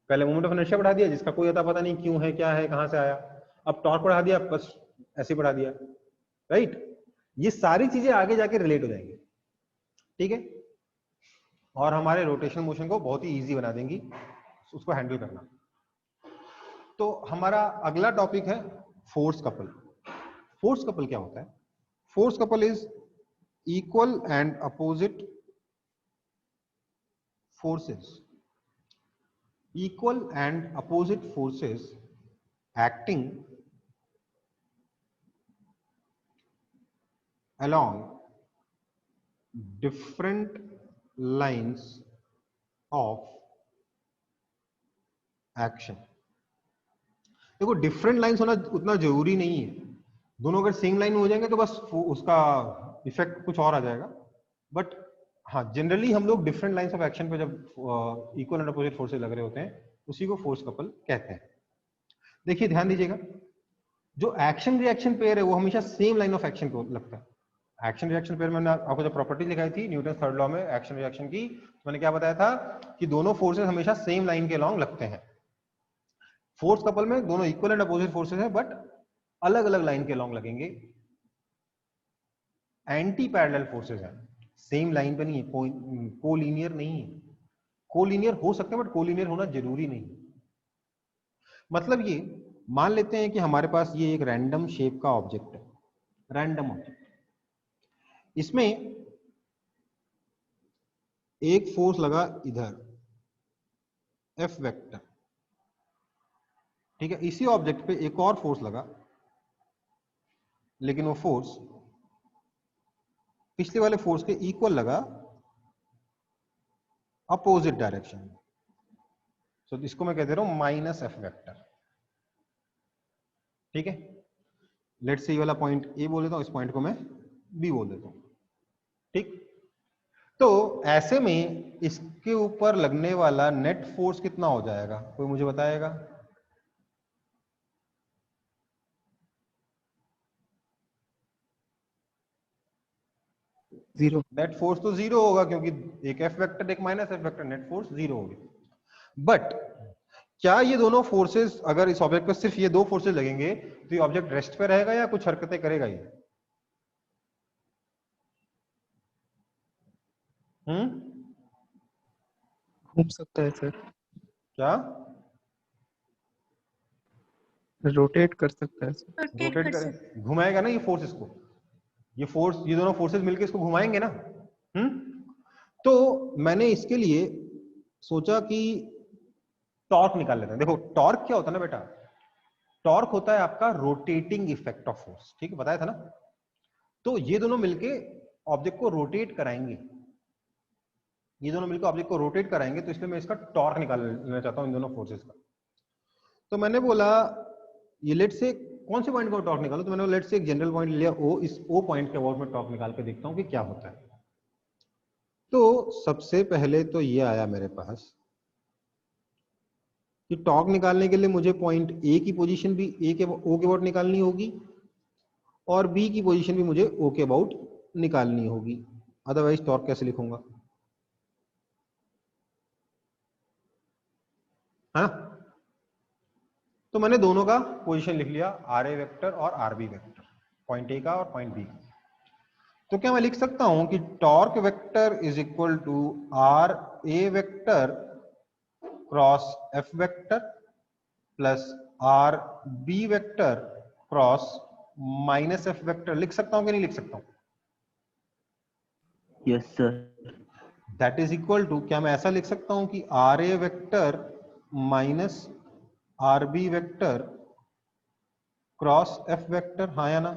पहले मोमेंट ऑफ इनर्शिया पढ़ा दिया जिसका कोई अता पता नहीं क्यों है, क्या है, कहां से आया, अब टॉर्क पढ़ा दिया, बस ऐसे पढ़ा दिया, राइट। ये सारी चीजें आगे जाके रिलेट हो जाएंगी, ठीक है, और हमारे रोटेशन मोशन को बहुत ही इजी बना देंगी उसको हैंडल करना। तो हमारा अगला टॉपिक है फोर्स कपल। फोर्स कपल क्या होता है? Force couple is equal and opposite forces, equal and opposite forces acting along different lines of action। देखो डिफरेंट लाइंस होना उतना जरूरी नहीं है, दोनों अगर सेम लाइन में हो जाएंगे तो बस उसका इफेक्ट कुछ और आ जाएगा, बट हाँ जनरली हम लोग डिफरेंट लाइंस ऑफ एक्शन पे जब इक्वल एंड अपोजिट फोर्सेस लग रहे होते हैं उसी को फोर्स कपल कहते हैं। देखिए ध्यान दीजिएगा, जो एक्शन रिएक्शन पेयर है वो हमेशा सेम लाइन ऑफ एक्शन को लगता है। एक्शन रिएक्शन पेयर में मैंने आपको जो प्रॉपर्टी दिखाई थी न्यूटन थर्ड लॉ में एक्शन रिएक्शन की, तो मैंने क्या बताया था कि दोनों फोर्सेस हमेशा सेम लाइन के लॉन्ग लगते हैं। फोर्स कपल में दोनों इक्वल एंड अपोजिट फोर्सेस हैं बट अलग अलग लाइन के लॉन्ग लगेंगे, एंटी पैरेलल फोर्सेस हैं, सेम लाइन पे नहीं है, कोलिनियर नहीं है। कोलिनियर हो सकते हैं बट कोलिनियर होना जरूरी नहीं। मतलब ये मान लेते हैं कि हमारे पास ये एक रैंडम शेप का ऑब्जेक्ट है, रैंडम ऑब्जेक्ट, इसमें एक फोर्स लगा इधर F वेक्टर, ठीक है, इसी ऑब्जेक्ट पे एक और फोर्स लगा, लेकिन वो फोर्स पिछले वाले फोर्स के इक्वल लगा अपोजिट डायरेक्शन में, तो इसको मैं कह दे रहा हूं माइनस F वेक्टर, ठीक है। लेट्स से ये वाला पॉइंट A बोल देता हूं, इस पॉइंट को मैं B बोल देता हूं, ठीक। तो ऐसे में इसके ऊपर लगने वाला नेट फोर्स कितना हो जाएगा, कोई मुझे बताएगा? जीरो। नेट फोर्स तो जीरो होगा क्योंकि एक F वेक्टर एक minus F vector, net force zero होगी। बट क्या ये दोनों फोर्सेस, अगर इस ऑब्जेक्ट पर सिर्फ ये दो फोर्सेस लगेंगे तो ये ऑब्जेक्ट रेस्ट पे रहेगा या कुछ हरकतें करेगा ये? घूम सकता है सर, क्या रोटेट कर सकता है सर। रोटेट करे, घुमाएगा ना ये फोर्स इसको, ये फोर्स, ये दोनों फोर्सेस मिलकर इसको घुमाएंगे ना। तो मैंने इसके लिए सोचा कि टॉर्क निकाल लेते हैं। देखो टॉर्क क्या होता है ना बेटा, टॉर्क होता है आपका रोटेटिंग इफेक्ट ऑफ फोर्स, ठीक है, बताया था ना। तो ये दोनों मिलके ऑब्जेक्ट को रोटेट कराएंगे, ये दोनों मिलकर ऑब्जेक्ट को रोटेट कराएंगे, तो इसलिए मैं इसका टॉर्क निकालना चाहता हूं इन दोनों फोर्सेस का। तो मैंने बोला ये लेट से कौन से पॉइंट का टॉर्क निकालो, तो मैंने लेट से एक जनरल पॉइंट लिया O, इस O पॉइंट के अबाउट में टॉर्क निकाल के देखता हूं कि क्या होता है। तो सबसे पहले तो ये आया मेरे पास कि टॉर्क निकालने के लिए मुझे पॉइंट A की पोजीशन भी O के अबाउट निकालनी होगी और B की पोजीशन भी मुझे O के अबाउट निकालनी होगी, अदरवाइज टॉर्क कैसे लिखूंगा? है ना। तो मैंने दोनों का पोजीशन लिख लिया, आर ए वेक्टर और R B vector, point A का और पॉइंट बी का। तो क्या मैं लिख सकता हूं कि torque vector is equal to R A vector cross F vector plus R B vector cross minus F vector. लिख सकता हूं कि नहीं लिख सकता हूं? Yes sir. That is equal to, क्या मैं ऐसा लिख सकता हूं कि R A vector minus R B vector cross F vector, हाँ या ना?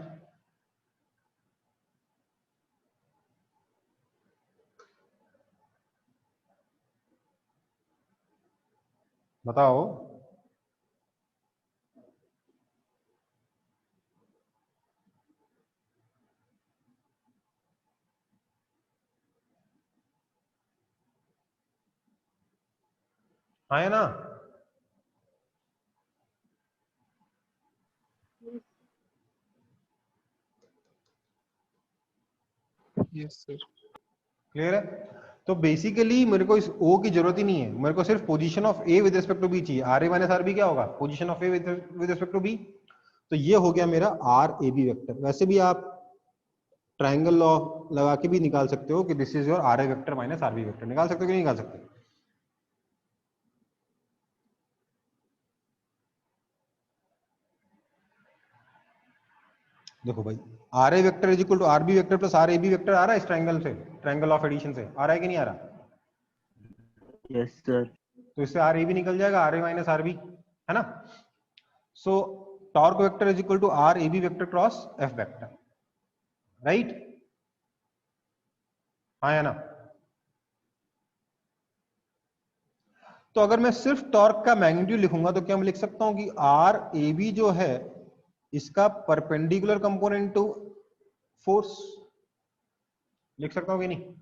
बताओ। हाँ या ना? Yes sir. क्लियर है? तो बेसिकली मेरे को इस ओ की जरूरत ही नहीं है, मेरे को सिर्फ position of A with respect to B चाहिए। R A minus R B क्या होगा? Position of A with respect to B. तो ये हो गया मेरा आर ए बी वेक्टर। वैसे भी आप ट्राइंगल लॉ लगा के भी निकाल सकते हो कि this is your R A vector minus R B vector. निकाल सकते हो कि नहीं निकाल सकते? देखो भाई, R A vector is equal to R B vector plus R A B vector आ रहा है इस ट्राइंगल से, ट्राइंगल ऑफ एडिशन से आ रहा है कि नहीं आ रहा? Yes sir. तो इससे आर ए भी निकल जाएगा, R A minus R B, है ना। So torque vector is equal to R A B vector cross F vector, right? हाँ या ना? तो अगर मैं सिर्फ टॉर्क का मैग्नीट्यूड लिखूंगा तो क्या मैं लिख सकता हूं कि आर ए बी जो है इसका परपेंडिकुलर कंपोनेंट टू फोर्स? लिख सकता हूं कि नहीं?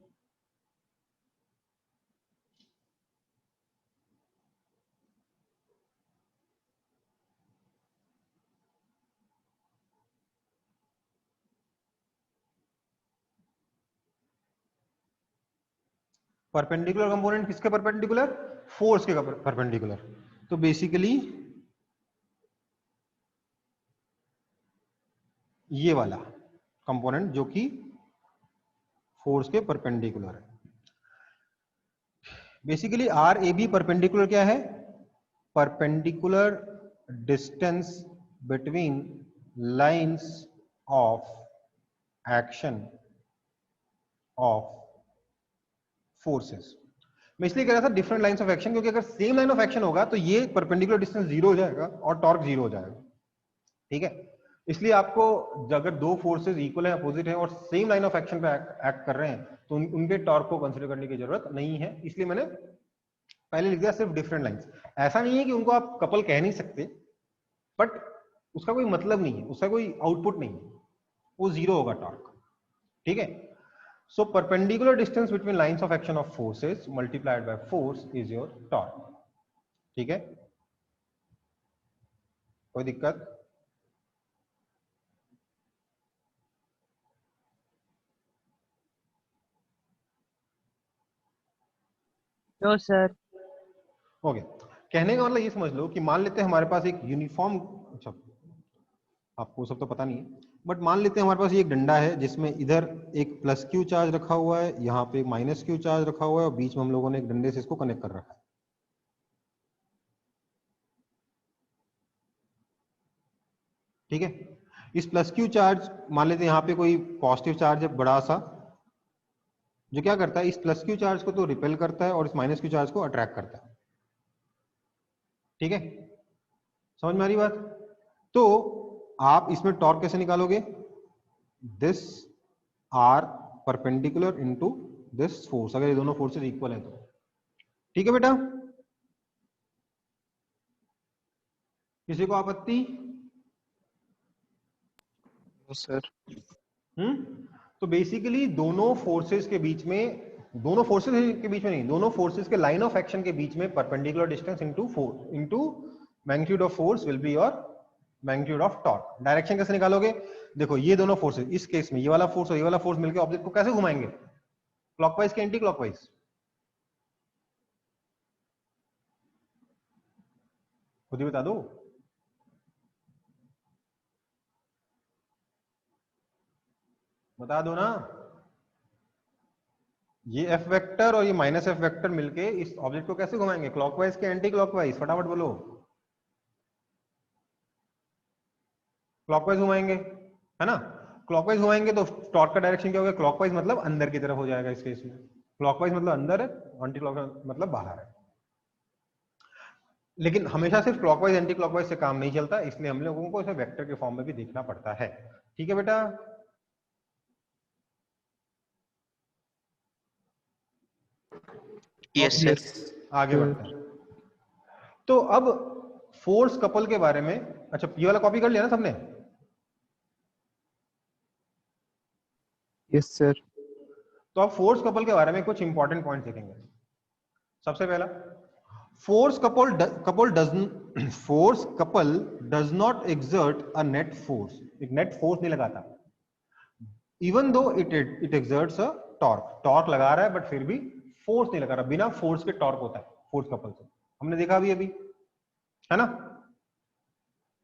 परपेंडिकुलर कंपोनेंट किसके परपेंडिकुलर? फोर्स के परपेंडिकुलर। तो बेसिकली ये वाला कंपोनेंट जो कि फोर्स के परपेंडिकुलर है। Basically R A B perpendicular क्या है? Perpendicular distance between lines of action of forces. मैं इसलिए कह रहा था डिफरेंट लाइंस ऑफ एक्शन, क्योंकि अगर सेम लाइन ऑफ एक्शन होगा तो ये परपेंडिकुलर डिस्टेंस जीरो हो जाएगा और टॉर्क जीरो हो जाएगा, ठीक है। इसलिए आपको अगर दो फोर्सेस इक्वल है, अपोजिट है और सेम लाइन ऑफ एक्शन पे एक्ट कर रहे हैं तो उनके टॉर्क को कंसीडर करने की जरूरत नहीं है। इसलिए मैंने पहले लिख दिया सिर्फ डिफरेंट लाइंस। ऐसा नहीं है कि उनको आप कपल कह नहीं सकते, बट उसका कोई मतलब नहीं है, उसका कोई आउटपुट नहीं है, वो जीरो होगा टॉर्क, ठीक है। So perpendicular distance between lines of action of forces multiplied by force is your torque, ठीक है। कोई दिक्कत? No sir. ओके। कहने का मतलब ये समझ लो कि मान लेते हैं हमारे पास एक यूनिफॉर्म, अच्छा आपको सब तो पता नहीं है, बट मान लेते हैं हमारे पास ये एक डंडा है जिसमें इधर एक प्लस क्यू चार्ज रखा हुआ है, यहाँ पे एक माइनस क्यू चार्ज रखा हुआ है और बीच में हम लोगों ने एक डंडे से इसको कनेक्ट कर रखा है, ठीक है। इस प्लस क्यू चार्ज, मान लेते हैं यहाँ पे कोई पॉजिटिव चार्ज है बड़ा सा, जो क्या करता है इस प्लस क्यू चार्ज को तो रिपेल करता है और इस माइनस क्यू चार्ज को अट्रैक्ट करता है, ठीक है। समझ में आ रही बात? तो आप इसमें टॉर्क कैसे निकालोगे? This R perpendicular into this force, अगर ये दोनों फोर्सेस इक्वल है तो, ठीक है बेटा। किसी को आपत्ति? सर। तो बेसिकली दोनों फोर्सेस के बीच में, दोनों फोर्सेस के बीच में नहीं, दोनों फोर्सेस के लाइन ऑफ एक्शन के बीच में perpendicular distance into force into magnitude of force will be your magnitude of torque. Direction कैसे निकालोगे? देखो ये दोनों फोर्सेस, इस केस में ये वाला फोर्स और ये वाला फोर्स मिलकर ऑब्जेक्ट को कैसे घुमाएंगे? क्लॉकवाइज के एंटी क्लॉकवाइज? खुद ही बता दो। बता दो ना। ये एफ वेक्टर और ये माइनस एफ वेक्टर मिलके इस ऑब्जेक्ट को कैसे घुमाएंगे, क्लॉकवाइज के एंटी क्लॉकवाइज, फटाफट बोलो। क्लॉकवाइज घुमाएंगे, है ना। क्लॉकवाइज घुमाएंगे तो टॉर्क का डायरेक्शन क्या होगा, क्लॉकवाइज मतलब अंदर की तरफ हो जाएगा इस केस में। क्लॉकवाइज मतलब अंदर है, एंटी क्लॉकवाइज मतलब बाहर है। लेकिन हमेशा सिर्फ क्लॉकवाइज एंटी क्लॉकवाइज से काम नहीं चलता, इसलिए हम लोगों को इसे वेक्टर के फॉर्म में भी देखना पड़ता है। ठीक है बेटा। Yes, sir. Yes. आगे बढ़ते हैं। तो अब फोर्स कपल के बारे में, अच्छा ये वाला कॉपी कर लिया ना सबने। Yes, sir. तो अब फोर्स कपल के बारे में कुछ इंपॉर्टेंट पॉइंट देखेंगे। सबसे पहला, force couple does not exert a net force, एक नेट फोर्स नहीं लगाता, even though it exerts a torque, torque लगा रहा है बट फिर भी फोर्स नहीं लगा रहा, बिना फोर्स के टॉर्क होता है फोर्स कपल से, हमने देखा अभी, है ना।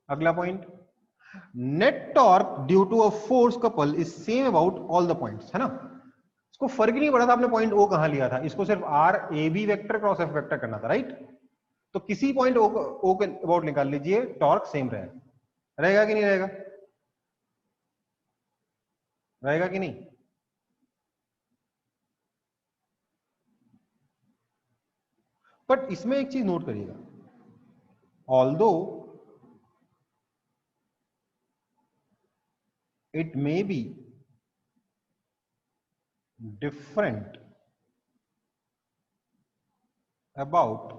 अगला point, net torque due to a force couple is same about all the points, है ना। इसको फर्क ही नहीं पड़ा था आपने पॉइंट ओ कहां लिया था, इसको सिर्फ R A B vector cross F vector करना था, राइट। तो किसी पॉइंट ओ के अबाउट निकाल लीजिए, टॉर्क सेम रहेगा, रहेगा कि नहीं रहेगा, रहेगा कि नहीं। बट इसमें एक चीज नोट करिएगा, although it may be different about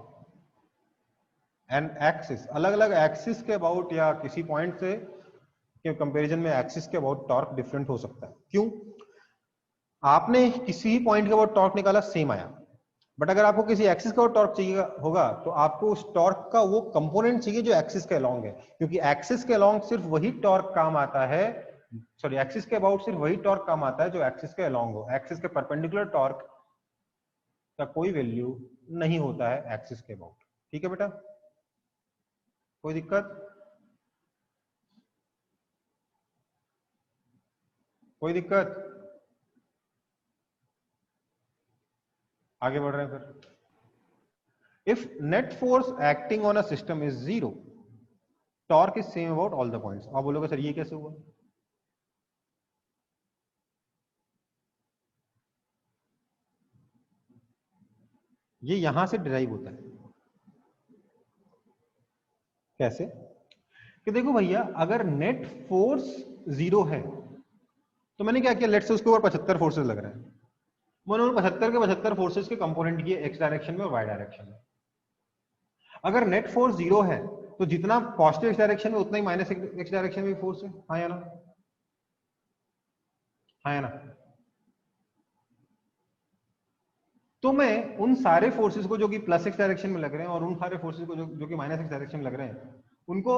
an axis, अलग अलग एक्सिस के अबाउट या किसी पॉइंट से के कंपैरिजन में एक्सिस के अबाउट टॉर्क डिफरेंट हो सकता है। क्यों, आपने किसी पॉइंट के अबाउट टॉर्क निकाला, सेम आया, बट अगर आपको किसी एक्सिस का टॉर्क चाहिए होगा तो आपको उस टॉर्क का वो कंपोनेंट चाहिए जो एक्सिस के अलोंग है, क्योंकि एक्सिस के अलोंग सिर्फ वही टॉर्क काम आता है, सॉरी एक्सिस के अबाउट सिर्फ वही टॉर्क काम आता है जो एक्सिस के अलोंग हो, एक्सिस के परपेंडिकुलर टॉर्क का कोई वैल्यू नहीं होता है एक्सिस के अबाउट। ठीक है बेटा, कोई दिक्कत, कोई दिक्कत। आगे बढ़ रहे हैं फिर, if net force acting on a system is zero, torque is same about all the points. आप बोलोगे सर ये कैसे हुआ, ये यहां से डिराइव होता है। कैसे, कि देखो भैया अगर नेट फोर्स जीरो है तो मैंने क्या किया, लेट से उसके ऊपर 75 फोर्सेस लग रहे हैं, मैंने उन 75 के 75 फोर्सेस के कंपोनेंट किए एक्स डायरेक्शन में और वाई डायरेक्शन में। अगर नेट फोर्स जीरो है तो जितना पॉजिटिव एक्स डायरेक्शन में उतना ही माइनस एक्स डायरेक्शन में फोर्स है, हाँ या ना, हाँ या ना। तो मैं उन सारे फोर्सेस को जो कि प्लस एक्स डायरेक्शन में लग रहे हैं और उन सारे फोर्सेस को जो कि माइनस एक्स डायरेक्शन में लग रहे हैं उनको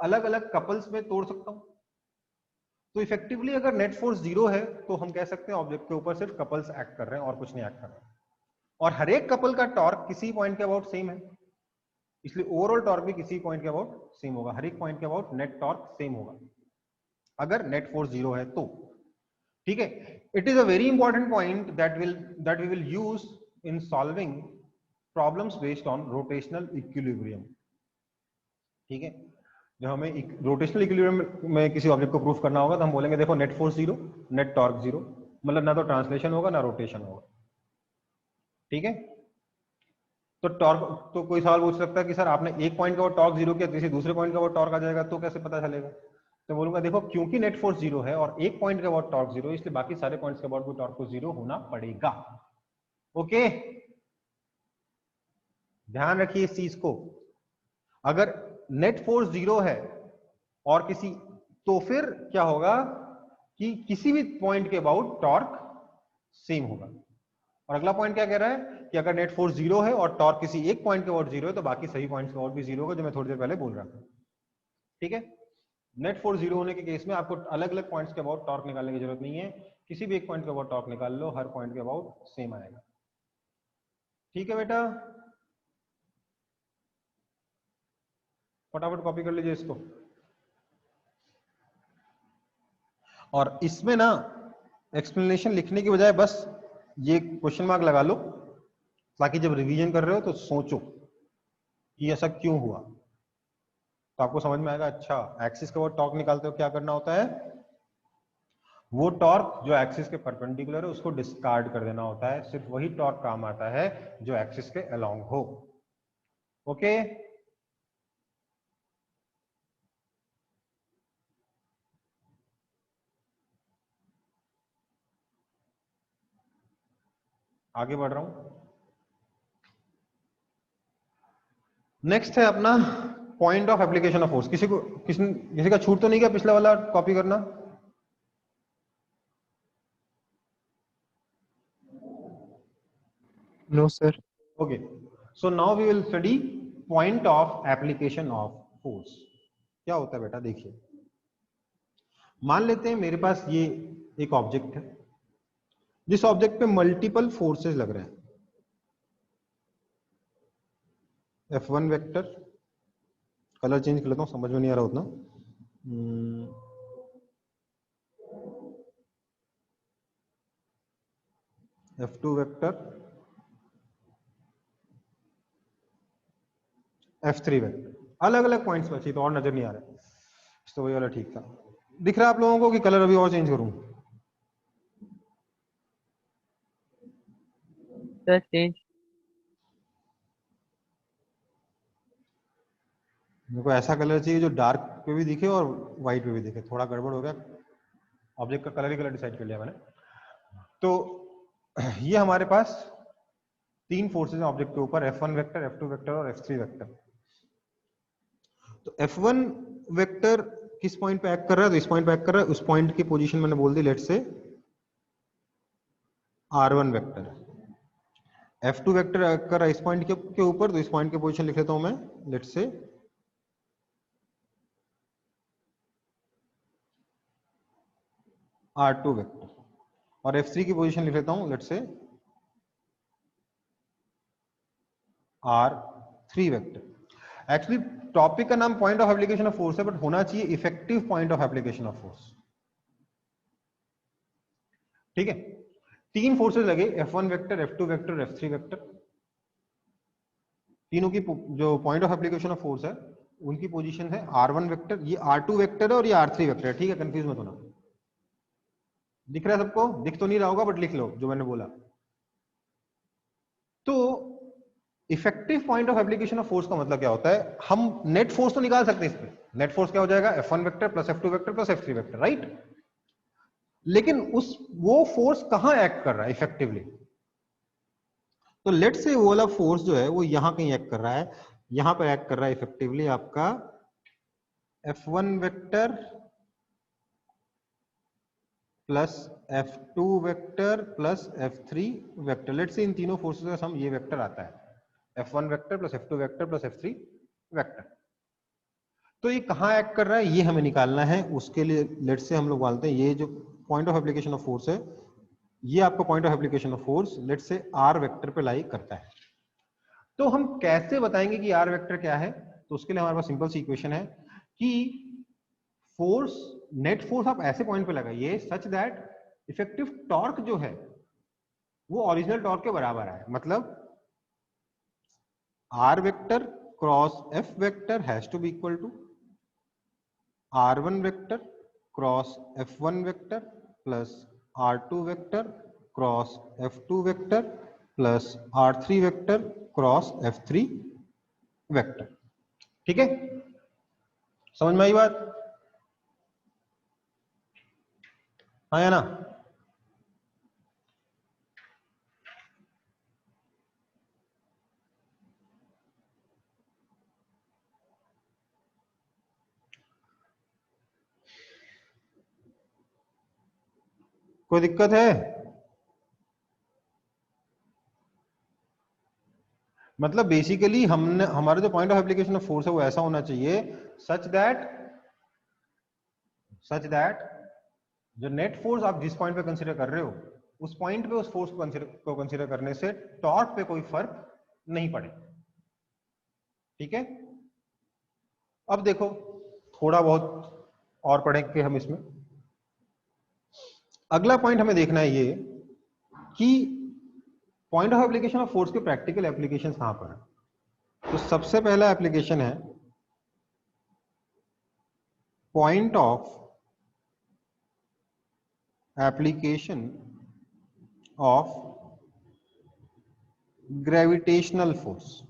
अलग अलग कपल्स में तोड़ सकता हूं। तो इफेक्टिवली अगर नेट फोर्स जीरो है तो हम कह सकते हैं ऑब्जेक्ट के ऊपर सिर्फ कपल्स एक्ट कर रहे हैं और कुछ नहीं एक्ट कर रहे हैं, और हर एक कपल का टॉर्क किसी पॉइंट के अबाउट सेम है, इसलिए ओवरऑल टॉर्क भी किसी पॉइंट के अबाउट सेम होगा, हर एक पॉइंट के अबाउट नेट टॉर्क सेम होगा अगर नेट फोर्स जीरो है तो। ठीक है, it is a very important point that we will use in solving problems based on rotational equilibrium. ठीक है, जब हमें रोटेशनल इक्विलिब्रियम में किसी ऑब्जेक्ट को प्रूफ करना होगा तो हम बोलेंगे देखो net force zero, net torque zero, मतलब ना तो ट्रांसलेशन होगा ना रोटेशन होगा। ठीक है, तो टॉर्क, तो कोई सवाल पूछ सकता है कि सर आपने एक पॉइंट का वो टॉर्क जीरो किया, किसी दूसरे पॉइंट का वो टॉर्क आ जाएगा तो कैसे पता चलेगा। तो बोलूंगा देखो क्योंकि नेट फोर्स जीरो है और एक पॉइंट का अबाउट टॉर्क जीरो, इसलिए बाकी सारे पॉइंट्स के अबाउट भी टॉर्क को जीरो होना पड़ेगा। ओके, ध्यान रखिए इस चीज को, अगर नेट फोर्स जीरो है और किसी, तो फिर क्या होगा कि किसी भी पॉइंट के अबाउट टॉर्क सेम होगा। और अगला पॉइंट क्या कह रहा है कि अगर नेट फोर्स जीरो है और टॉर्क किसी एक पॉइंट के अबाउट जीरो है तो बाकी सभी पॉइंट्स के अबाउट भी जीरो होगा, जो मैं थोड़ी देर पहले बोल रहा था। ठीक है, नेट फोर्स जीरो होने के केस में आपको अलग अलग पॉइंट्स के अबाउट टॉर्क निकालने की जरूरत नहीं है, किसी भी एक पॉइंट के अबाउट टॉर्क निकाल लो, हर पॉइंट के अबाउट सेम आएगा। ठीक है बेटा, फटाफट कॉपी कर लीजिए इसको। और इसमें ना एक्सप्लेनेशन लिखने की बजाय बस ये क्वेश्चन मार्क लगा लो, ताकि जब रिवीजन कर रहे हो तो सोचो कि ऐसा क्यों हुआ, तो आपको समझ में आएगा। अच्छा, एक्सिस का वो टॉर्क निकालते हो क्या करना होता है, वो टॉर्क जो एक्सिस के परपेंडिकुलर है उसको डिस्कार्ड कर देना होता है। सिर्फ वही टॉर्क काम आता है जो एक्सिस के अलोंग हो। ओके, आगे बढ़ रहा हूं। नेक्स्ट है अपना point of application of force. किसी का छूट तो नहीं गया पिछला वाला कॉपी करना? No, sir. Okay, so now we will study point of application of force. क्या होता है बेटा, देखिए मान लेते हैं मेरे पास ये एक ऑब्जेक्ट है, जिस ऑब्जेक्ट पे मल्टीपल फोर्सेस लग रहे हैं। F1 वेक्टर, कलर चेंज कर लेता हूं, समझ में नहीं आ रहा उतना। F2 वेक्टर, F3 वेक्टर, अलग अलग पॉइंट्स पर चाहिए तो और नजर नहीं आ रहा है, तो वही वाला ठीक था। दिख रहा है आप लोगों को कि कलर अभी और चेंज करूं? Sir change. मेरे को ऐसा कलर चाहिए जो डार्क पे भी दिखे और व्हाइट पे भी दिखे। थोड़ा गड़बड़ हो गया, ऑब्जेक्ट का कलर ही कलर डिसाइड कर लिया मैंने। तो ये हमारे पास तीन फोर्सेस हैं ऑब्जेक्ट के ऊपर, F1 वेक्टर, F2 वेक्टर और F3 वेक्टर। तो F1 वेक्टर किस पॉइंट पे एक्ट कर रहा है? तो इस पॉइंट पे एक्ट कर रहा है। उस पॉइंट की पोजीशन मैंने बोल दी, let's say R1 vector. F2 vector act कर रहा है इस पॉइंट के ऊपर, तो इस पॉइंट की पोजीशन लिख लेता हूं मैं, लेट्स से R2 वेक्टर। और F3 की पोजीशन लिख लेता हूं, let's say R3 vector. Actually topic का नाम point of application of force है, बट होना चाहिए effective point of application of force. ठीक है, तीन फोर्सेस लगे, F1 vector, F2 vector, F3 vector. तीनों की जो point of application of force है उनकी पोजीशन है R1 वेक्टर, ये R2 वेक्टर है और ये R3 वेक्टर है। ठीक है, कंफ्यूज मत होना। दिख रहा है सबको? दिख तो नहीं रहा होगा बट लिख लो जो मैंने बोला। तो effective point of application of force का मतलब क्या होता है? हम नेट फोर्स तो निकाल सकते हैं इसमें। नेट फोर्स क्या हो जाएगा? F1 vector plus F2 vector plus F3 vector, right? लेकिन वो फोर्स कहां एक्ट कर रहा है इफेक्टिवली? तो लेट से वो वाला फोर्स जो है वो यहां कहीं एक्ट कर रहा है। यहां पर एक्ट कर रहा है इफेक्टिवली आपका F1 vector plus F2 vector plus F3 vector. Let say इन तीनों फोर्सेस का सम ये वेक्टर आता है, F1 vector plus F2 vector plus F3 vector. तो ये कहां एक्ट कर रहा है ये हमें निकालना है। उसके लिए लेट से हम लोग मानते हैं ये जो point of application of force है, ये आपका point of application of force let say R vector पे लाई करता है। तो हम कैसे बताएंगे कि R वेक्टर क्या है? तो उसके लिए हमारे पास सिंपल सी इक्वेशन है कि फोर्स, नेट फोर्स आप ऐसे पॉइंट पे लगाइए सच दैट इफेक्टिव टॉर्क जो है वो ओरिजिनल टॉर्क के बराबर है। मतलब R vector cross F vector has to be equal to R1 vector cross F1 vector plus R2 vector cross F2 vector plus R3 vector cross F3 vector. ठीक है, समझ में आई बात? हाँ या ना? कोई दिक्कत है? मतलब बेसिकली हमने, हमारा जो point of application of force है वो ऐसा होना चाहिए सच दैट जो नेट फोर्स आप जिस पॉइंट पे कंसीडर कर रहे हो उस पॉइंट पे उस फोर्स को कंसीडर करने से टॉर्क पे कोई फर्क नहीं पड़े। ठीक है, अब देखो थोड़ा बहुत और पढ़ेंगे हम इसमें। अगला पॉइंट हमें देखना है ये कि point of application of force के प्रैक्टिकल एप्लीकेशन कहां पर है। तो सबसे पहला एप्लीकेशन है point of application of gravitational force.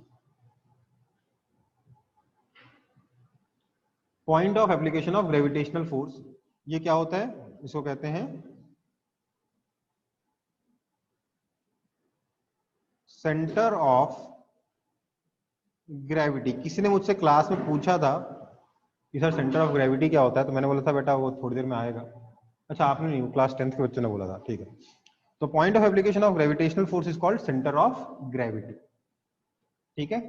Point of application of gravitational force, ये क्या होता है? इसको कहते हैं सेंटर ऑफ ग्रेविटी। किसी ने मुझसे क्लास में पूछा था कि सर सेंटर ऑफ ग्रेविटी क्या होता है, तो मैंने बोला था बेटा वो थोड़ी देर में आएगा। अच्छा आपने नहीं, क्लास 10th के बच्चे ने बोला था, ठीक है। तो point of application of gravitational force is called centre of gravity, ठीक है।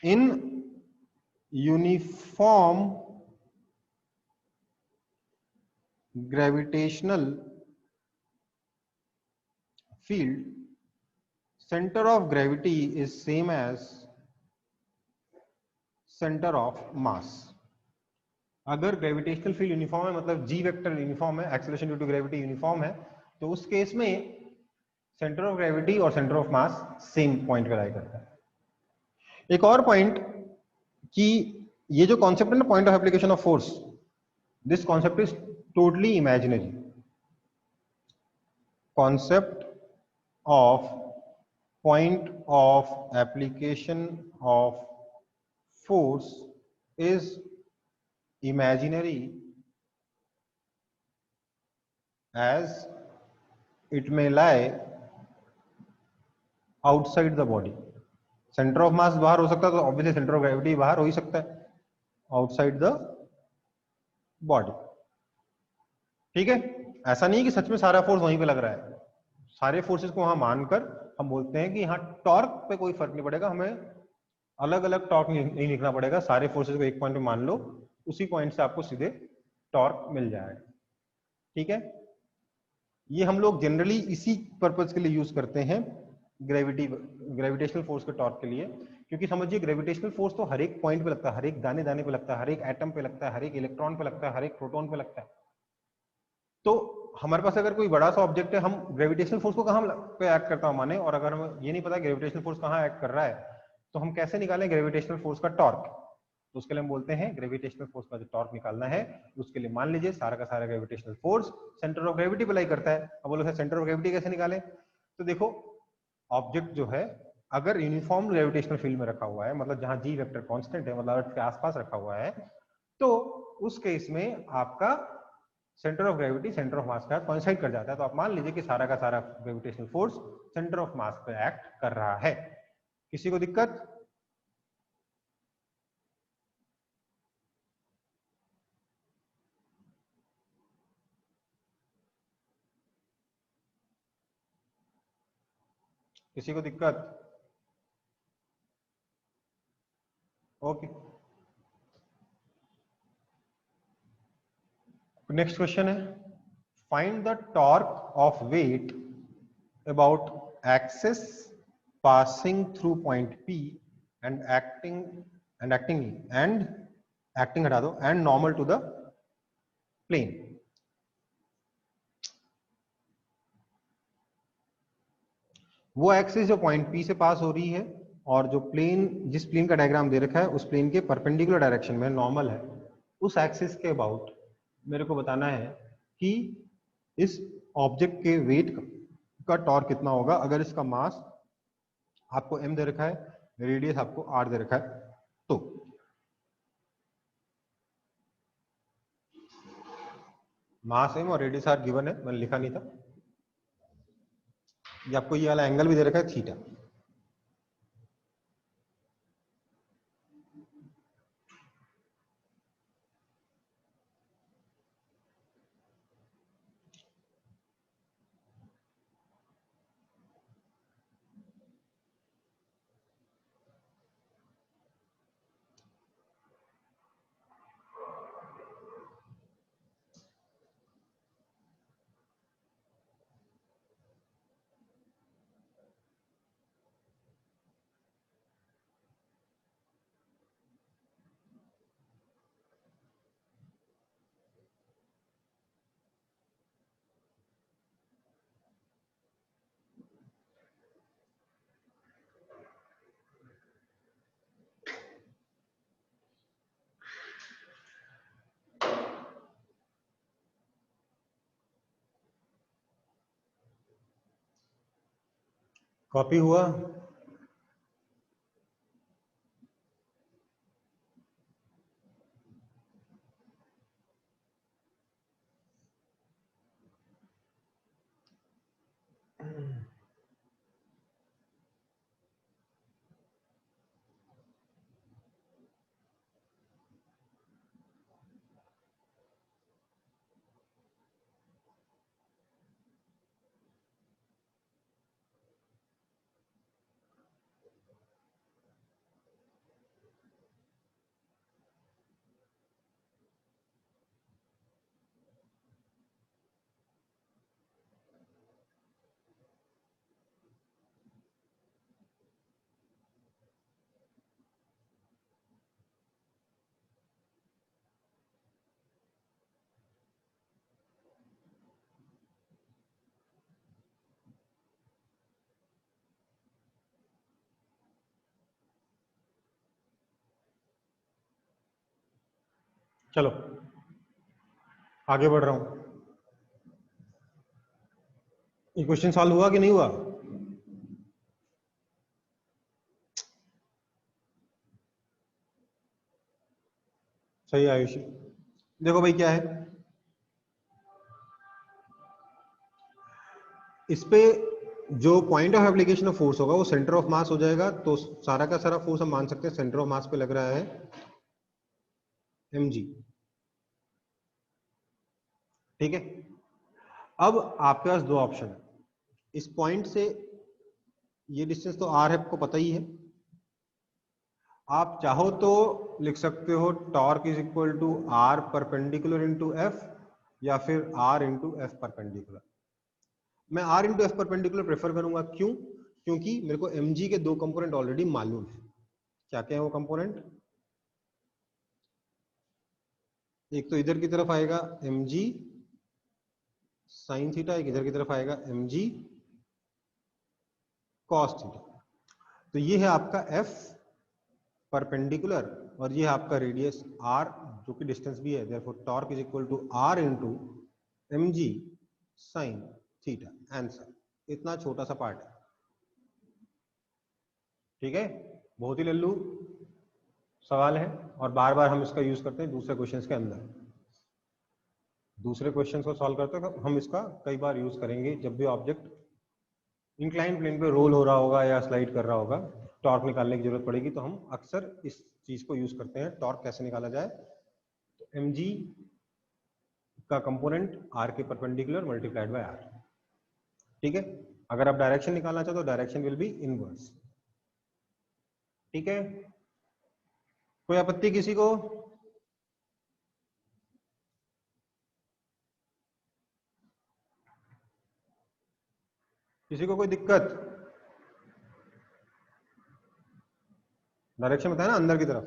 In uniform gravitational field, center of gravity is same as center of mass। अगर ग्रेविटेशनल फील्ड यूनिफॉर्म है, मतलब जी वेक्टर यूनिफॉर्म है, acceleration due to gravity uniform है, तो उस केस में सेंटर ऑफ ग्रेविटी और centre of mass same point पे लाई करता है। एक और पॉइंट कि ये जो कॉन्सेप्ट है ना point of application of force, this concept is totally imaginary. Concept of point of application of force is imaginary as it may lie outside the body। Centre of मास बाहर हो सकता है तो ऑब्वियसली सेंटर ऑफ ग्रेविटी बाहर हो ही सकता है, आउटसाइड द बॉडी, ठीक है। ऐसा नहीं कि सच में सारा फोर्स वहीं पे लग रहा है, सारे फोर्सेस को वहां मानकर हम बोलते हैं कि यहाँ टॉर्क पे कोई फर्क नहीं पड़ेगा, हमें अलग अलग टॉर्क नहीं लिखना पड़ेगा, सारे फोर्सेस को एक पॉइंट पे मान लो, उसी पॉइंट से आपको सीधे टॉर्क मिल जाएगा, ठीक है। ये हम लोग जनरली इसी पर्पज के लिए यूज करते हैं, ग्रेविटेशनल फोर्स के टॉर्क के लिए, क्योंकि समझिए ग्रेविटेशनल फोर्स तो हर एक पॉइंट पे लगता है, हर एक दाने दाने पे लगता है, हर एक एटम पे लगता है, हर एक इलेक्ट्रॉन पे लगता है, हर एक प्रोटॉन पे लगता है। तो हमारे पास अगर कोई बड़ा सा ऑब्जेक्ट है, हम ग्रेविटेशनल फोर्स को कहां पे एक्ट करता हूं माने, और अगर हमें ये नहीं पता ग्रेविटेशनल फोर्स कहां एक्ट कर रहा है, तो हम कैसे निकालें ग्रेविटेशनल फोर्स का टॉर्क। तो उसके लिए हम बोलते हैं ग्रेविटेशनल फोर्स का जो टॉर्क निकालना है, उसके लिए मान लीजिए सारा का सारा gravitational force centre of gravity पे लाई करता है। अब बोलो सेंटर ऑफ ग्रेविटी कैसे निकालें, तो देखो ऑब्जेक्ट जो है अगर यूनिफॉर्म ग्रेविटेशनल फील्ड में रखा हुआ है, मतलब जहां जी वेक्टर कांस्टेंट है, मतलब अर्थ के आसपास रखा हुआ है, तो उस केस में आपका centre of gravity centre of मास का कोइंसाइड कर जाता है। तो आप मान लीजिए कि सारा का सारा ग्रेविटेशनल फोर्स सेंटर ऑफ मास पे एक्ट कर रहा है। किसी को दिक्कत? किसी को दिक्कत? ओके, नेक्स्ट क्वेश्चन है find the torque of weight about axis passing through point P and acting हटा दो and normal to the plane। वो एक्सिस जो पॉइंट P से पास हो रही है और जो प्लेन, जिस प्लेन का डायग्राम दे रखा है उस प्लेन के परपेंडिकुलर डायरेक्शन में नॉर्मल है, उस एक्सिस के अबाउट मेरे को बताना है कि इस ऑब्जेक्ट के वेट का टॉर्क कितना होगा अगर इसका मास आपको m दे रखा है, रेडियस आपको r दे रखा है। तो मास m और रेडियस r गिवन है, मैंने लिखा नहीं था, ये आपको ये वाला एंगल भी दे रखा है थीटा। कॉपी हुआ? चलो आगे बढ़ रहा हूं। ये क्वेश्चन सॉल्व हुआ कि नहीं हुआ? सही आयुषी। देखो भाई क्या है, इस पे जो point of application of force होगा वो सेंटर ऑफ मास हो जाएगा, तो सारा का सारा फोर्स हम मान सकते हैं सेंटर ऑफ मास पे लग रहा है mg। ठीक है, अब आपके पास दो ऑप्शन है। इस पॉइंट से ये डिस्टेंस तो r है, आपको पता ही है। आप चाहो तो लिख सकते हो torque is equal to r perpendicular into F, या फिर r इंटू एफ परपेंडिकुलर। मैं r into F perpendicular prefer करूंगा। क्यों? क्योंकि मेरे को mg के दो कंपोनेंट ऑलरेडी मालूम है। क्या क्या है वो कंपोनेंट? एक तो इधर की तरफ आएगा mg साइन थीटा, एक इधर की तरफ आएगा mg कॉस थीटा। तो ये है आपका f परपेंडिकुलर, और ये है आपका रेडियस r जो कि डिस्टेंस भी है। Therefore torque is equal to r into mg sine theta. Answer. इतना छोटा सा पार्ट है। ठीक है, बहुत ही लल्लू सवाल है, और बार बार हम इसका यूज करते हैं दूसरे क्वेश्चंस के अंदर। दूसरे क्वेश्चंस को सॉल्व करते हैं हम इसका कई बार यूज करेंगे। जब भी ऑब्जेक्ट इंक्लाइन प्लेन पे रोल हो रहा होगा या स्लाइड कर रहा होगा, टॉर्क निकालने की जरूरत पड़ेगी, तो हम अक्सर इस चीज को यूज करते हैं। टॉर्क कैसे निकाला जाए? तो mg का कंपोनेंट r के परपेंडिकुलर मल्टीप्लाइड बाय r। ठीक है, अगर आप डायरेक्शन निकालना चाहो तो डायरेक्शन विल बी इनवर्स। ठीक है, कोई आपत्ति किसी को? किसी को कोई दिक्कत? डायरेक्शन बताया ना, अंदर की तरफ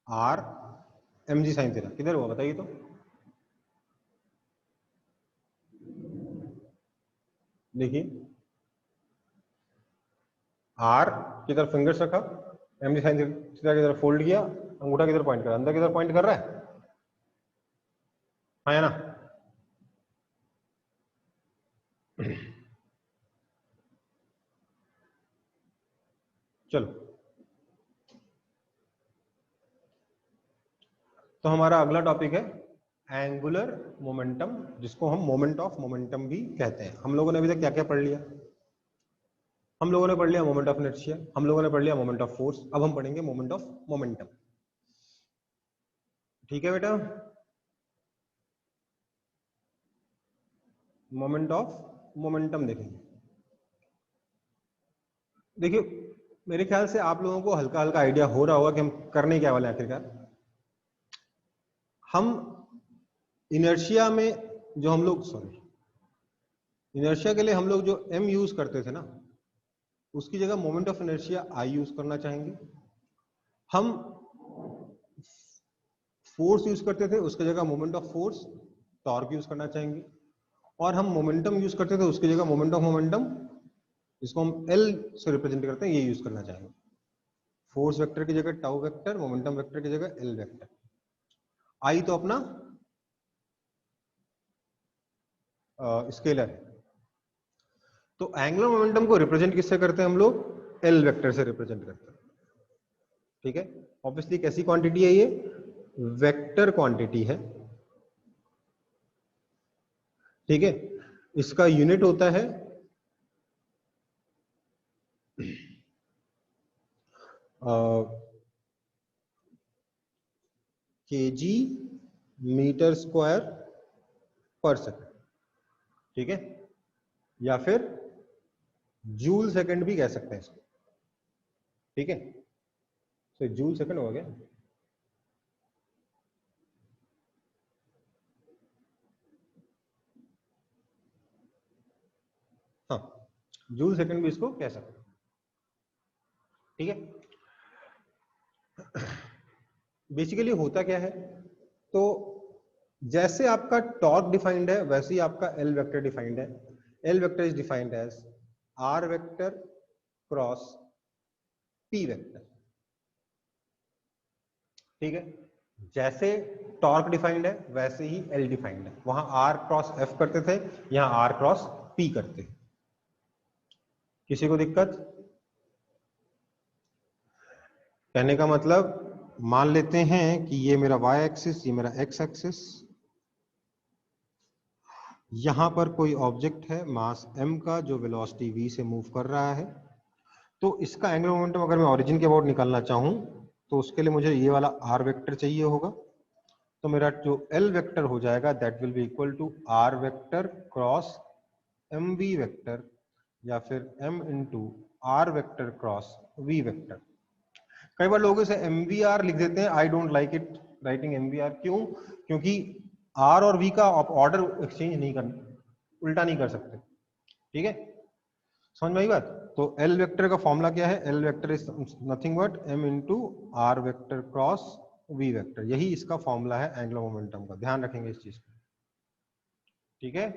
r mg साइन थीटा। किधर हुआ बताइए तो? देखिए, r की तरफ फिंगर्स रखा, mg साइन थीटा की तरफ फोल्ड किया, अंगूठा किधर पॉइंट कर रहा है? अंदर की तरफ पॉइंट कर रहा है, हाँ या ना? चलो, तो हमारा अगला टॉपिक है एंगुलर मोमेंटम, जिसको हम मोमेंट ऑफ मोमेंटम भी कहते हैं। हम लोगों ने अभी तक क्या क्या पढ़ लिया? हम लोगों ने पढ़ लिया मोमेंट ऑफ इनर्शिया, हम लोगों ने पढ़ लिया मोमेंट ऑफ फोर्स। अब हम पढ़ेंगे मोमेंट ऑफ मोमेंटम। ठीक है बेटा, मोमेंट ऑफ मोमेंटम देखेंगे। देखिए, मेरे ख्याल से आप लोगों को हल्का हल्का आइडिया हो रहा होगा कि हम करने क्या वाले हैं। आखिरकार हम इनर्शिया में जो हम लोग इनर्शिया के लिए हम लोग जो m यूज करते थे ना, उसकी जगह moment of inertia I use करना चाहेंगे। हम फोर्स यूज करते थे, उसकी जगह moment of force torque use करना चाहेंगे। और हम मोमेंटम यूज करते थे, उसकी जगह मोमेंट ऑफ मोमेंटम, जिसको हम L से रिप्रेजेंट करते हैं, ये यूज करना चाहेंगे। फोर्स वेक्टर की जगह टाउ वेक्टर, मोमेंटम वेक्टर की जगह L वेक्टर। I तो अपना स्केलर है। तो एंगुलर मोमेंटम को रिप्रेजेंट किससे करते हैं हम लोग? एल वेक्टर से रिप्रेजेंट करते हैं। ठीक है, ऑब्वियसली कैसी क्वांटिटी है ये? वेक्टर क्वांटिटी है। ठीक है, इसका यूनिट होता है केजी मीटर स्क्वायर पर सेकंड। ठीक है, या फिर जूल सेकंड भी कह सकते हैं इसको। ठीक है, तो जूल सेकंड हो गया। हाँ, जूल सेकंड भी इसको कह सकते हैं। ठीक है, बेसिकली होता क्या है, तो जैसे आपका टॉर्क डिफाइंड है वैसे ही आपका एल वेक्टर डिफाइंड है। L vector is defined as R vector cross P vector. ठीक है, जैसे टॉर्क डिफाइंड है वैसे ही एल डिफाइंड है। वहां आर क्रॉस एफ करते थे, यहां आर क्रॉस पी करते हैं। किसी को दिक्कत? कहने का मतलब, मान लेते हैं कि ये मेरा y एक्सिस, ये मेरा x एक्सिस, यहां पर कोई ऑब्जेक्ट है मास m का जो वेलोसिटी v से मूव कर रहा है। तो इसका एंगुलर मोमेंटम अगर मैं ओरिजिन के अबाउट निकालना चाहूं तो उसके लिए मुझे ये वाला r वेक्टर चाहिए होगा। तो मेरा जो l वेक्टर हो जाएगा that will be equal to r vector cross mv vector, या फिर m into r vector cross v vector. कई बार लोग इसे MVR लिख देते हैं, I don't like it writing MVR। क्यों? क्योंकि R और V का आप ऑर्डर एक्सचेंज नहीं कर, उल्टा नहीं कर सकते। ठीक है, समझ में आई बात? तो L वेक्टर का फॉर्मूला क्या है? L vector is nothing but M into R vector cross V vector. यही इसका फॉर्मूला है एंगुलर मोमेंटम का, ध्यान रखेंगे इस चीज को। ठीक है,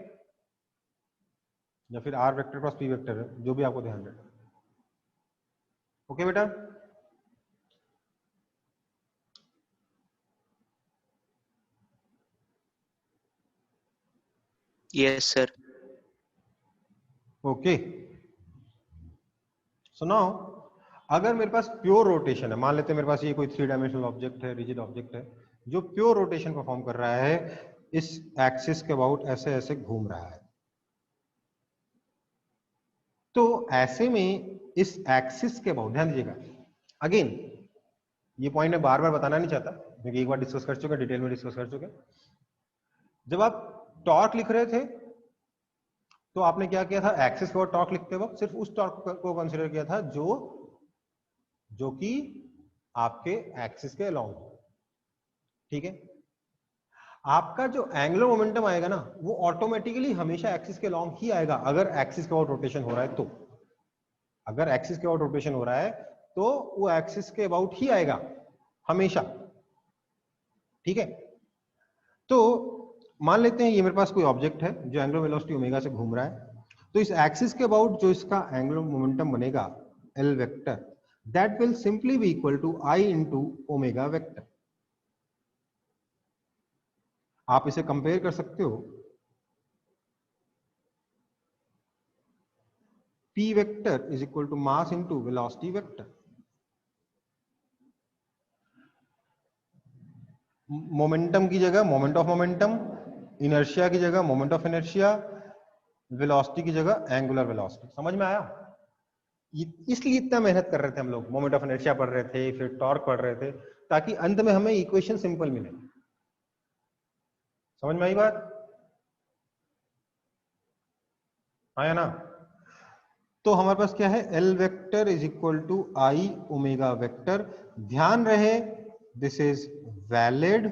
या फिर R vector cross P vector है, जो भी आपको ध्यान रहे। ओके बेटा, Yes, sir. ओके। सुनाओ, अगर मेरे पास प्योर रोटेशन है, मान लेते हैं मेरे पास ये कोई 3 डायमेंशनल ऑब्जेक्ट है, रिजिड ऑब्जेक्ट है, जो प्योर रोटेशन परफॉर्म कर रहा है, इस एक्सिस के अबाउट ऐसे ऐसे घूम रहा है। तो ऐसे में इस एक्सिस के अबाउट ध्यान दीजिएगा। अगेन ये पॉइंट मैं बार बार बताना नहीं चाहता क्योंकि एक बार डिस्कस कर चुके, डिटेल में डिस्कस कर चुके। जब आप टॉर्क लिख रहे थे तो आपने क्या किया था? एक्सिस के ऊपर टॉर्क लिखते वक्त सिर्फ उस टॉर्क को कंसीडर किया था जो कि आपके एक्सिस के अलोंग। ठीक है, आपका जो एंगुलर मोमेंटम आएगा ना वो ऑटोमेटिकली हमेशा एक्सिस के अलोंग ही आएगा, अगर एक्सिस के अबाउट रोटेशन हो रहा है तो। अगर एक्सिस के अबाउट रोटेशन हो रहा है तो वो एक्सिस के अबाउट ही आएगा हमेशा। ठीक है, तो मान लेते हैं ये मेरे पास कोई ऑब्जेक्ट है जो एंगुलर वेलोसिटी ओमेगा से घूम रहा है। तो इस एक्सिस के अबाउट जो इसका एंगुलर मोमेंटम बनेगा L vector, that will simply be equal to I into omega vector. आप इसे कंपेयर कर सकते हो P vector is equal to mass into velocity vector. Momentum की जगह मोमेंट ऑफ मोमेंटम, इनर्शिया की जगह मोमेंट ऑफ इनर्शिया, वेलोसिटी की जगह एंगुलर वेलोसिटी। समझ में आया? इसलिए इतना मेहनत कर रहे थे हम लोग, मोमेंट ऑफ इनर्शिया पढ़ रहे थे, फिर टॉर्क पढ़ रहे थे, ताकि अंत में हमें इक्वेशन सिंपल मिले। समझ में आई बात? आया ना? तो हमारे पास क्या है? L vector is equal to I omega vector. ध्यान रहे this is valid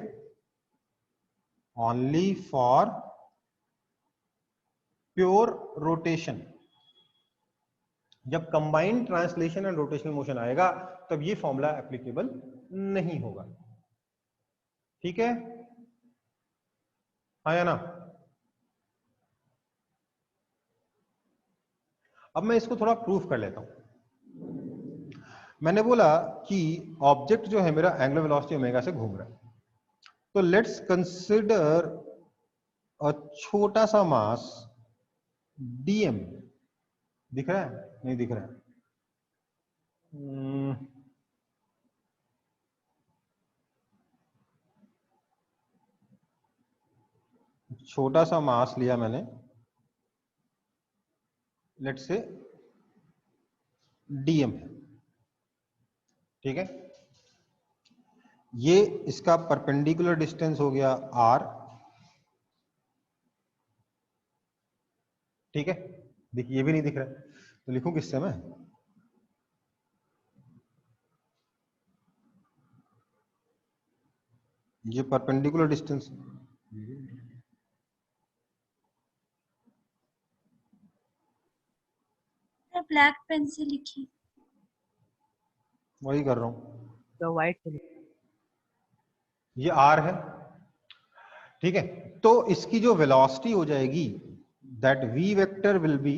only for pure rotation. जब combined translation and rotational motion आएगा तब ये फॉर्मूला एप्लीकेबल नहीं होगा। ठीक है, आया ना? अब मैं इसको थोड़ा प्रूफ कर लेता हूं। मैंने बोला कि ऑब्जेक्ट जो है मेरा एंगुलर वेलोसिटी ओमेगा से घूम रहा है। तो लेट्स कंसिडर अ छोटा सा मास dm दिख रहा है? नहीं दिख रहा है। छोटा सा मास लिया मैंने, लेट्स से डीएम है, ठीक है। ये इसका परपेंडिकुलर डिस्टेंस हो गया आर, ठीक है। देखिए ये भी नहीं दिख रहा है, तो लिखूं किससे मैं? ये परपेंडिकुलर डिस्टेंस, ब्लैक पेन से लिखी। वही कर रहा हूं। तो व्हाइट से ये आर है, ठीक है। तो इसकी जो वेलोसिटी हो जाएगी, that v vector will be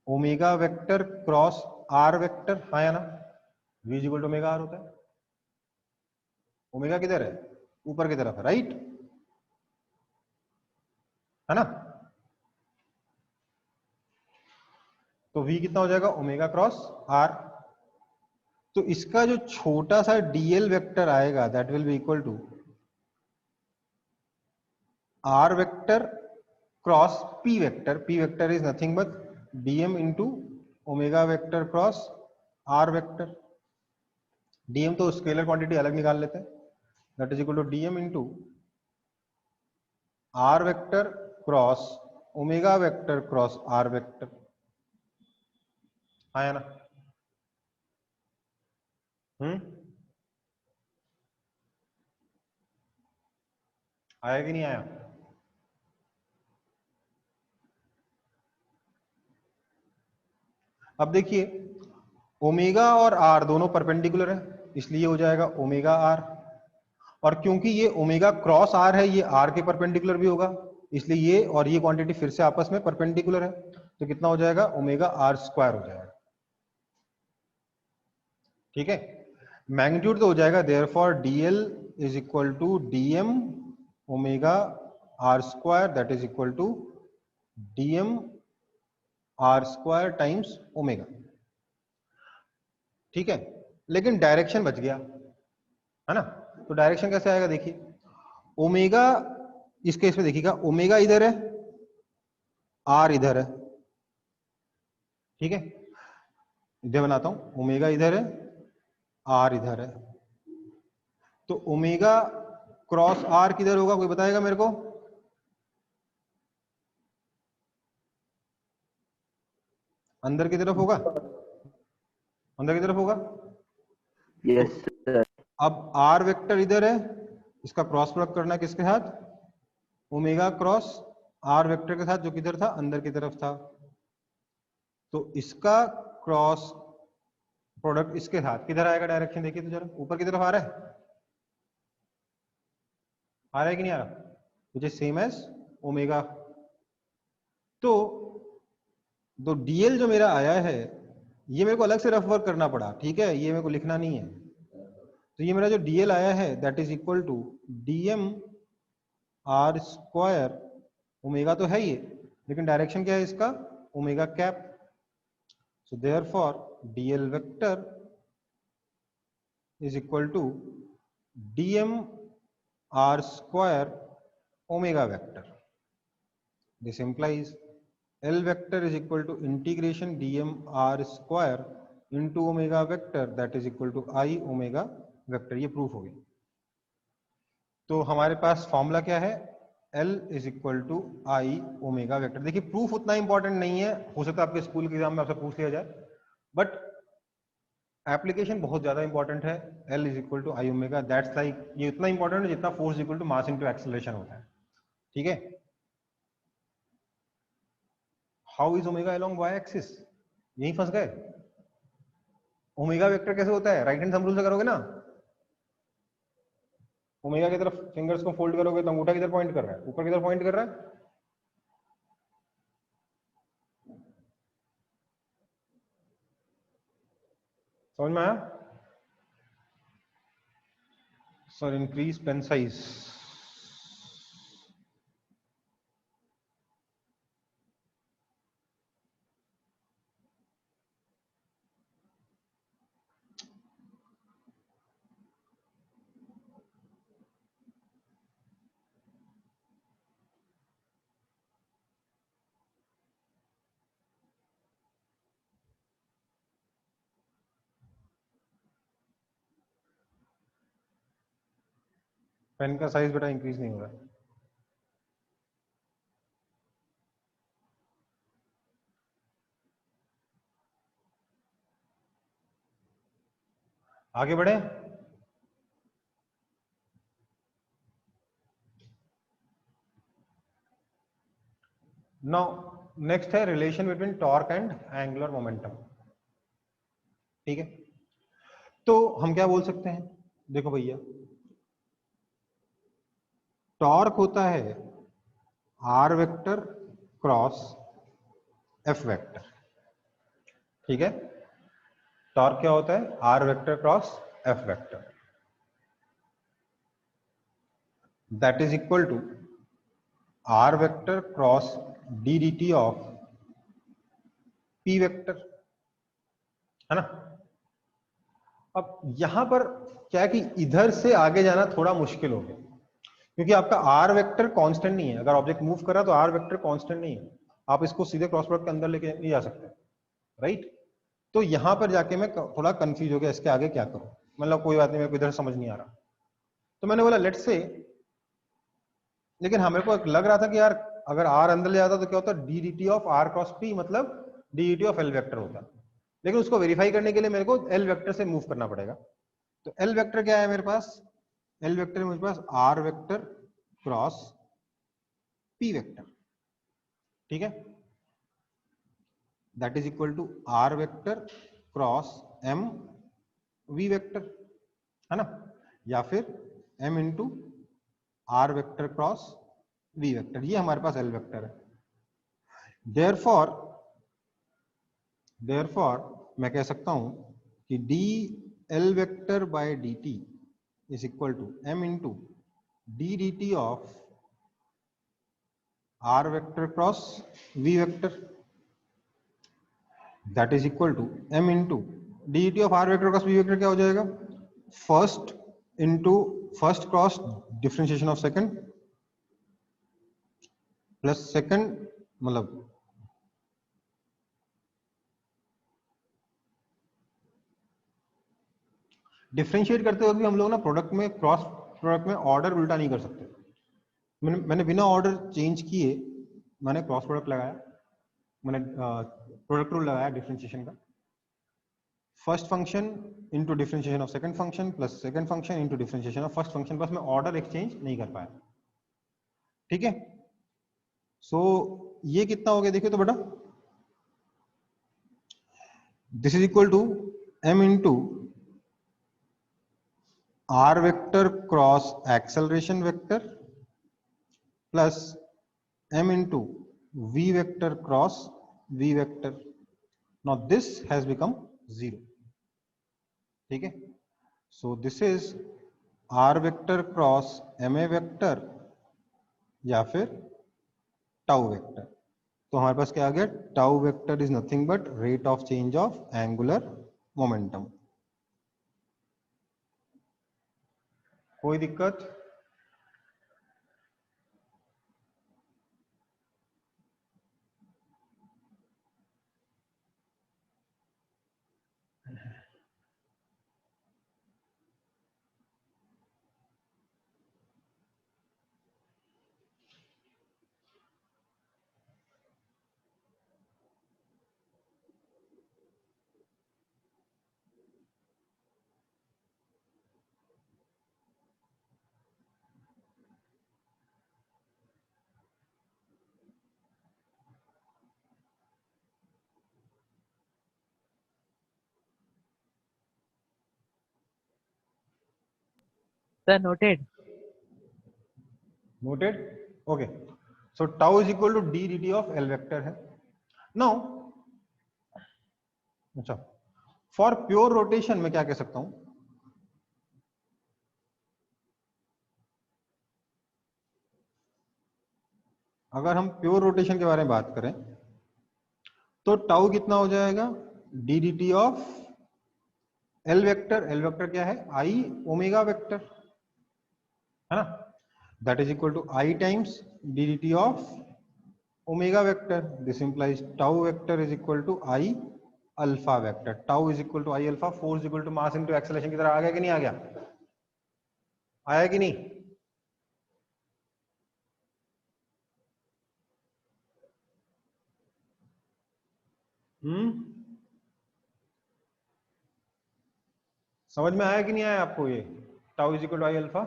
omega vector cross R vector, हाँ या ना? V equal to omega R होता है। ओमेगा किधर है? ऊपर की तरफ है, राइट, है ना? तो v कितना हो जाएगा? Omega cross R. तो इसका जो छोटा सा dl वेक्टर आएगा, that will be equal to r vector cross p vector. p vector is nothing but dm into omega vector cross r vector. dm तो स्केलर क्वांटिटी अलग निकाल लेते हैं, that is equal to dm into r vector cross omega vector cross r vector, आया ना? आया कि नहीं आया? अब देखिए, ओमेगा और आर दोनों परपेंडिकुलर है, इसलिए हो जाएगा ओमेगा आर। और क्योंकि ये ओमेगा क्रॉस आर है, ये आर के परपेंडिकुलर भी होगा, इसलिए ये और ये क्वांटिटी फिर से आपस में परपेंडिकुलर है। तो कितना हो जाएगा? ओमेगा आर स्क्वायर हो जाएगा, ठीक है। मैग्नीट्यूड तो हो जाएगा, therefore dL is equal to dm omega R square, that is equal to dm R square times omega, ठीक है। लेकिन डायरेक्शन बच गया, है ना? तो डायरेक्शन कैसे आएगा? देखिए, ओमेगा इस केस में देखिएगा, ओमेगा इधर है, आर इधर है, ठीक है। इधर बनाता हूं, ओमेगा इधर है, आर इधर है। तो ओमेगा क्रॉस आर किधर होगा? कोई बताएगा मेरे को? अंदर की तरफ होगा, अंदर की तरफ होगा। Yes sir. अब आर वेक्टर इधर है, इसका क्रॉस प्रोडक्ट करना है किसके साथ? ओमेगा क्रॉस आर वेक्टर के साथ, जो किधर था? अंदर की तरफ था। तो इसका क्रॉस प्रोडक्ट इसके साथ किधर आएगा? डायरेक्शन देखिए तो जरा, ऊपर की तरफ आ रहा है, आ रहा है कि नहीं आ रहा? Which is same as omega. तो डीएल जो मेरा आया है, ये मेरे को अलग से रफ वर्क करना पड़ा, ठीक है, ये मेरे को लिखना नहीं है। तो ये मेरा जो डीएल आया है, that is equal to dm R square, omega तो है ये, लेकिन डायरेक्शन क्या है इसका? Omega cap. So therefore dL vector is equal to dm r square omega vector. This implies L vector is equal to integration dm r square into omega vector, that is equal to I omega vector. ये प्रूफ हो गई। तो हमारे पास फॉर्मूला क्या है? L is equal to I omega vector। देखिए प्रूफ उतना इंपॉर्टेंट नहीं है, हो सकता है आपके स्कूल के एग्जाम में आपसे पूछ लिया जाए, बट एप्लीकेशन बहुत ज्यादा इंपॉर्टेंट है। L is equal to I omega, that's like, ये उतना इंपॉर्टेंट है जितना force equal to mass into acceleration होता है, ठीक है। How is omega along Y axis? यहीं फंस गए। ओमेगा वेक्टर कैसे होता है? राइट हैंड थंब रूल से करोगे ना, ओमेगा की तरफ फिंगर्स को फोल्ड करोगे तो अंगूठा किधर पॉइंट कर रहा है? ऊपर किधर पॉइंट कर रहा है? समझ में आया? Sir increase pen size, pen का साइज बेटा इंक्रीज नहीं हो रहा है। आगे बढ़े। नाउ नेक्स्ट है relation between torque and angular momentum. ठीक है, तो हम क्या बोल सकते हैं, देखो भैया, टॉर्क होता है are vector cross F vector. ठीक है, टॉर्क क्या होता है, are vector cross F vector, that is equal to are vector cross d d t of P vector, है ना। अब यहां पर क्या है कि इधर से आगे जाना थोड़ा मुश्किल हो गया, क्योंकि आपका आर वेक्टर कांस्टेंट नहीं है। अगर ऑब्जेक्ट मूव कर रहा तो आर वेक्टर कांस्टेंट नहीं है, आप इसको सीधे क्रॉस प्रोडक्ट के अंदर लेके नहीं जा सकते, राइट। तो यहां पर जाके मैं थोड़ा कंफ्यूज हो गया, इसके आगे क्या करूं। मतलब कोई बात नहीं, मेरे को इधर समझ नहीं आ रहा, तो मैंने बोला लेट्स से, लेकिन हमें को लग रहा था कि यार अगर आर अंदर ले जाता तो क्या होता, d d t of R cross P मतलब d d t of L vector होता, लेकिन उसको वेरीफाई करने के लिए मेरे को एल वेक्टर से मूव करना पड़ेगा। तो एल वेक्टर क्या है मेरे पास, एल वेक्टर मेरे पास R vector cross P vector, ठीक है, that is equal to are vector cross m v vector, है ना, या फिर m into R vector cross v vector, ये हमारे पास एल वेक्टर है। देयरफॉर मैं कह सकता हूं कि d L vector by d t is equal to M into d d t of R vector cross v vector, that is equal to M into d d t of R vector cross v vector क्या हो जाएगा, first into first cross differentiation of second plus second, मतलब डिफरेंशिएट करते वक्त भी हम लोग ना प्रोडक्ट में, क्रॉस प्रोडक्ट में ऑर्डर उल्टा नहीं कर सकते। मैंने बिना ऑर्डर चेंज किए मैंने क्रॉस प्रोडक्ट लगाया, मैंने प्रोडक्ट रूल लगाया डिफरेंशिएशन का, first function into differentiation of second function plus second function into differentiation of first function, बस मैं ऑर्डर एक्सचेंज नहीं कर पाया। ठीक है, सो ये कितना हो गया देखिए तो बेटा, this is equal to M into R vector cross acceleration vector plus m into v vector cross v vector. Now this has become 0. ठीक है, so this is r vector cross ma vector या फिर tau vector. तो हमारे पास क्या आ गया, tau vector is nothing but rate of change of angular momentum. कोई दिक्कत? Sir, noted. Noted. Okay. So tau is equal to d dt of L vector है. Now, अच्छा, for pure rotation मैं क्या कह सकता हूं, अगर हम प्योर रोटेशन के बारे में बात करें तो टाउ कितना हो जाएगा, d d t of L vector, L vector क्या है, आई ओमेगा वेक्टर, है ना, that is equal to I times d d t of omega vector, this implies tau vector is equal to I alpha vector, tau is equal to I alpha, force equal to mass into acceleration की तरह आ गया कि नहीं आ गया, आया कि नहीं, समझ में आया कि नहीं आया आपको ये tau is equal to I alpha?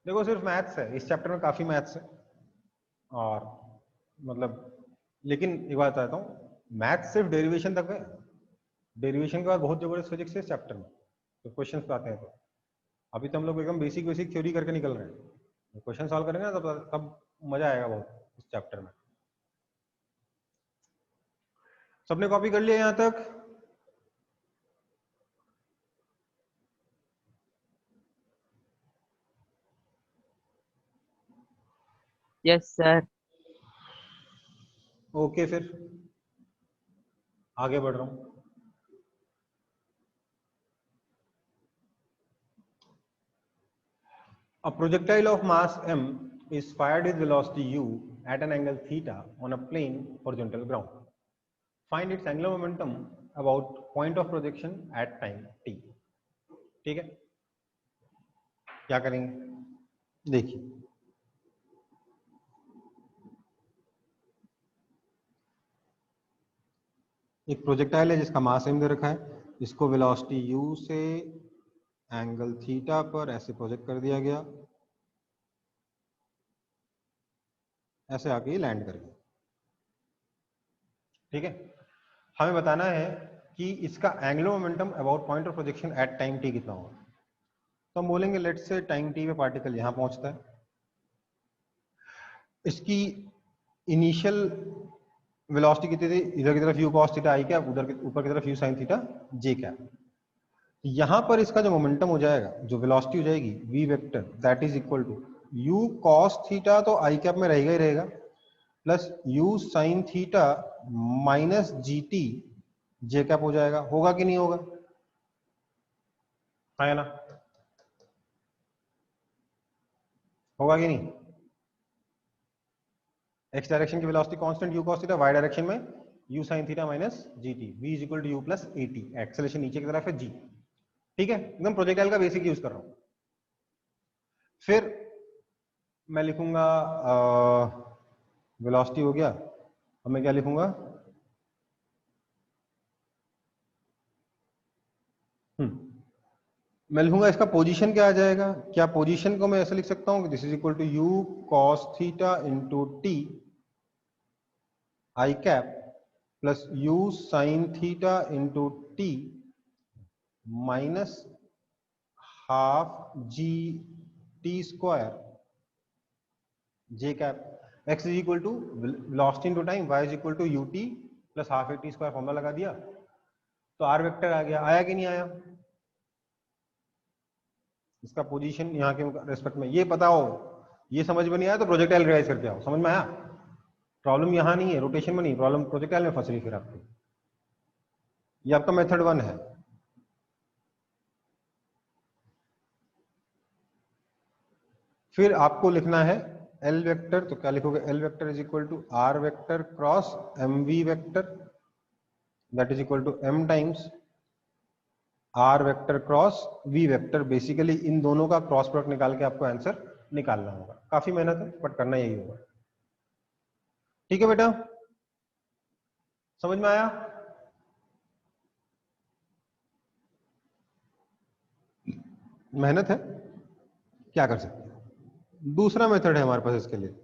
देखो सिर्फ मैथ्स है, इस चैप्टर में काफी मैथ्स है और मतलब, लेकिन एक बात बताता हूँ, मैथ्स सिर्फ डेरिवेशन तक है, डेरिवेशन के बाद बहुत जबरदस्त फिजिक्स है इस चैप्टर में। तो क्वेश्चंस पे आते हैं, तो अभी तो हम लोग एकदम बेसिक बेसिक थ्योरी करके निकल रहे हैं, क्वेश्चन सॉल्व करेंगे ना तब मजा आएगा बहुत इस चैप्टर में। सबने कॉपी कर लिया यहां तक? Yes sir. ओके, फिर आगे बढ़ रहा हूं। A projectile of mass m is fired with velocity u at an angle theta on a plane horizontal ground. Find its angular momentum about point of projection at time t. ठीक है, क्या करेंगे देखिए। एक प्रोजेक्टाइल है जिसका मास m दे रखा है, इसको वेलोसिटी u से एंगल थीटा पर ऐसे प्रोजेक्ट कर दिया गया, ऐसे आके ये लैंड कर गया। ठीक है, हमें बताना है कि इसका angular momentum about point of projection at time T कितना होगा। तो हम बोलेंगे लेट्स से टाइम टी पे पार्टिकल यहां पहुंचता है, इसकी इनिशियल वेलोसिटी कितनी थी, इधर की तरफ u cos थीटा आई कैप, उधर ऊपर की तरफ u sin theta j cap. यहां पर इसका जो मोमेंटम हो जाएगा, जो वेलोसिटी हो जाएगी v vector, that is equal to u cos theta तो आई कैप में रहेगा ही रहेगा, plus u sin theta minus gt j cap हो जाएगा। होगा कि नहीं होगा? है ना, होगा कि नहीं? x डायरेक्शन की velocity constant u cos theta, y direction में u sin theta minus gt, v is equal to u plus at, acceleration नीचे की तरफ है g। ठीक है, एकदम प्रोजेक्टाइल का बेसिक यूज कर रहा हूं। फिर मैं लिखूंगा वेलोसिटी हो गया, अब मैं क्या लिखूंगा, मैं लिखूंगा इसका पोजीशन क्या आ जाएगा। क्या पोजीशन को मैं ऐसे लिख सकता हूं कि this is equal to u cos theta into t i cap plus u sin theta into t minus half g t square j cap. x is equal to velocity into time, y is equal to ut plus half a t square, formula लगा दिया तो r वेक्टर आ गया। आया कि नहीं आया? इसका पोजीशन यहाँ के रेस्पेक्ट में ये पता हो, ये समझ में नहीं आया तो प्रोजेक्टाइल रिवाइज करके आओ। समझ में आया? प्रॉब्लम यहाँ नहीं है, रोटेशन में नहीं, प्रॉब्लम प्रोजेक्टाइल में फंस रही फिर आपकी। ये आपका मेथड 1 है। फिर आपको लिखना है एल वेक्टर, तो क्या लिखोगे, L vector is equal to are vector cross m v vector, that is equal to m times R vector cross v vector. Basically इन दोनों का क्रॉस प्रोडक्ट निकाल के आपको आंसर निकालना होगा। काफी मेहनत है बट करना यही होगा। ठीक है बेटा, समझ में आया? मेहनत है, क्या कर सकते हैं। दूसरा मेथड है हमारे पास इसके लिए,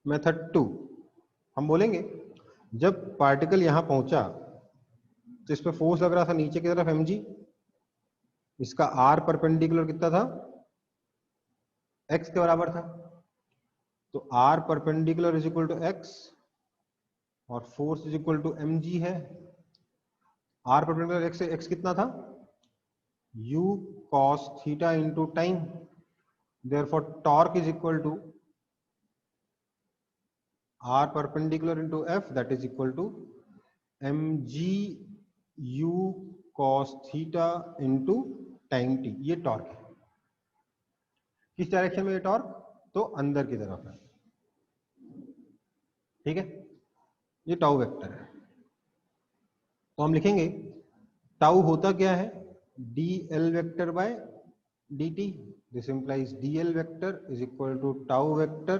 मेथड 2। हम बोलेंगे जब पार्टिकल यहां पहुंचा तो इस पे फोर्स लग रहा था नीचे की तरफ mg, इसका r परपेंडिकुलर कितना था, x के बराबर था, तो r perpendicular is equal to x और force is equal to mg है। r परपेंडिकुलर x से x कितना था, u cos theta into time, therefore torque is equal to r perpendicular into f, that is equal to mg u cos theta into time t। ये टॉर्क है। किस डायरेक्शन में ये टॉर्क, तो अंदर की तरफ है। ठीक है, ये टाउ वेक्टर है। तो हम लिखेंगे टाउ होता क्या है, d L vector by dt, this implies dl vector is equal to tau vector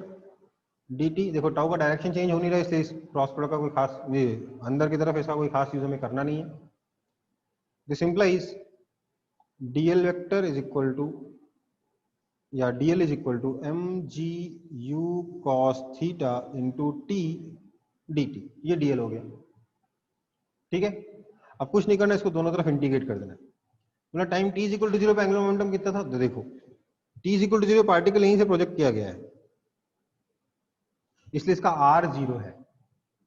dt। देखो टाउ का डायरेक्शन चेंज हो नहीं रहा है, इसलिए इस क्रॉस प्रोडक्ट का कोई खास ये अंदर की तरफ ऐसा कोई खास यूज हमें करना नहीं है। This implies dl vector is equal to या dl is equal to mgu cos theta into t dt। ये dl हो गया, ठीक है। अब कुछ नहीं करना, इसको दोनों तरफ इंटीग्रेट कर देना। मतलब time t is equal to 0 पे एंगुलर मोमेंटम कितना था, तो देखो t is equal to 0 particle यहीं से प्रोजेक्ट किया गया है, इसलिए इसका r 0 है,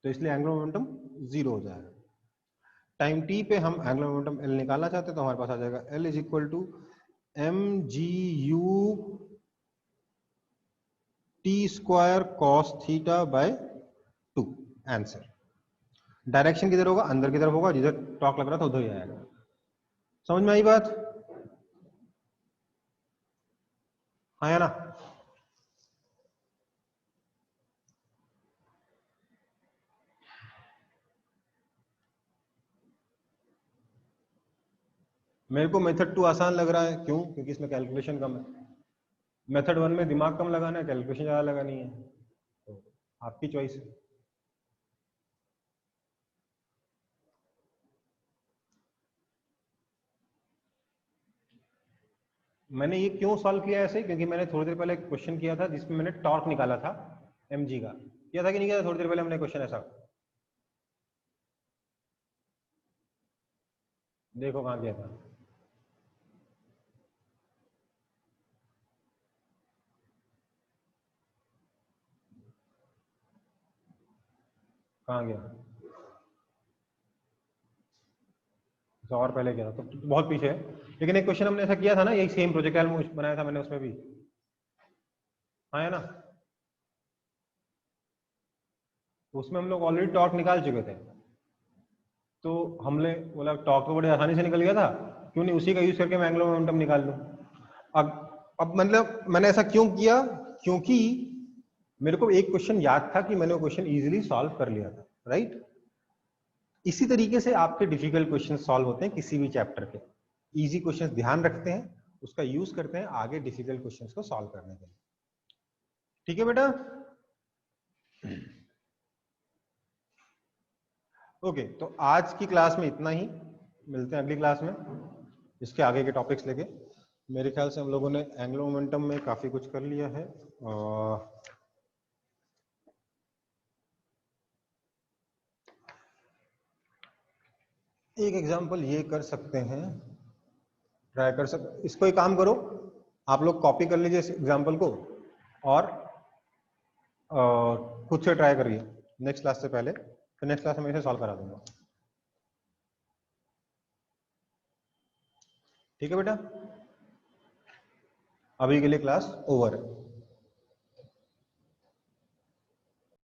तो इसलिए एंगुलर मोमेंटम 0 हो जाएगा। टाइम t पे हम एंगुलर मोमेंटम l निकालना चाहते हैं, तो हमारे पास आ जाएगा l is equal to mgu t square cos theta by 2। Answer direction किधर होगा, अंदर की तरफ होगा, जिधर टॉर्क लग रहा था उधर ही आएगा। समझ में आई बात? हाँ या ना? मेरे को मेथड 2 आसान लग रहा है, क्यों? क्योंकि इसमें कैलकुलेशन कम है। मेथड 1 में दिमाग कम लगाना है, कैलकुलेशन ज्यादा लगानी है, तो आपकी चॉइस है। मैंने ये क्यों सॉल्व किया ऐसे, क्योंकि मैंने थोड़ी देर पहले क्वेश्चन किया था जिसमें मैंने टॉर्क निकाला था mg का। किया था कि नहीं किया था? थोड़ी देर पहले हमने क्वेश्चन ऐसा, देखो कहाँ किया था। कहाँ गया? तो और पहले किया था, तो बहुत पीछे है। लेकिन एक क्वेश्चन हमने ऐसा किया था ना, यही सेम प्रोजेक्टाइल बनाया था मैंने, उसमें भी हाँ है ना। उसमें हम लोग ऑलरेडी टॉर्क निकाल चुके थे, तो हमने बोला टॉर्क तो बड़े आसानी से निकल गया था, क्यों नहीं उसी का यूज करके मैं एंगुलर मोमेंटम निकाल लूं। अब मतलब मैंने ऐसा क्यों किया, क्योंकि मेरे को एक क्वेश्चन याद था कि मैंने वो क्वेश्चन इजीली सॉल्व कर लिया था, राइट। इसी तरीके से आपके डिफिकल्ट क्वेश्चन सॉल्व होते हैं किसी भी चैप्टर के। इजी क्वेश्चन ध्यान रखते हैं, उसका यूज करते हैं आगे डिफिकल्ट क्वेश्चन को सॉल्व करने के लिए। ठीक है बेटा? ओके, तो आज की क्लास में इतना ही, मिलते हैं अगली क्लास में इसके आगे के टॉपिक्स लेके। मेरे ख्याल से हम लोगों ने एंगुलर मोमेंटम में काफी कुछ कर लिया है। एक एग्जांपल ये कर सकते हैं, ट्राई कर सकते, इसको एक काम करो, आप लोग कॉपी कर लीजिए इस एग्जांपल को और खुद से ट्राई करिए नेक्स्ट क्लास से पहले, तो नेक्स्ट क्लास में इसे सॉल्व करा दूंगा। ठीक है बेटा? अभी के लिए क्लास ओवर है।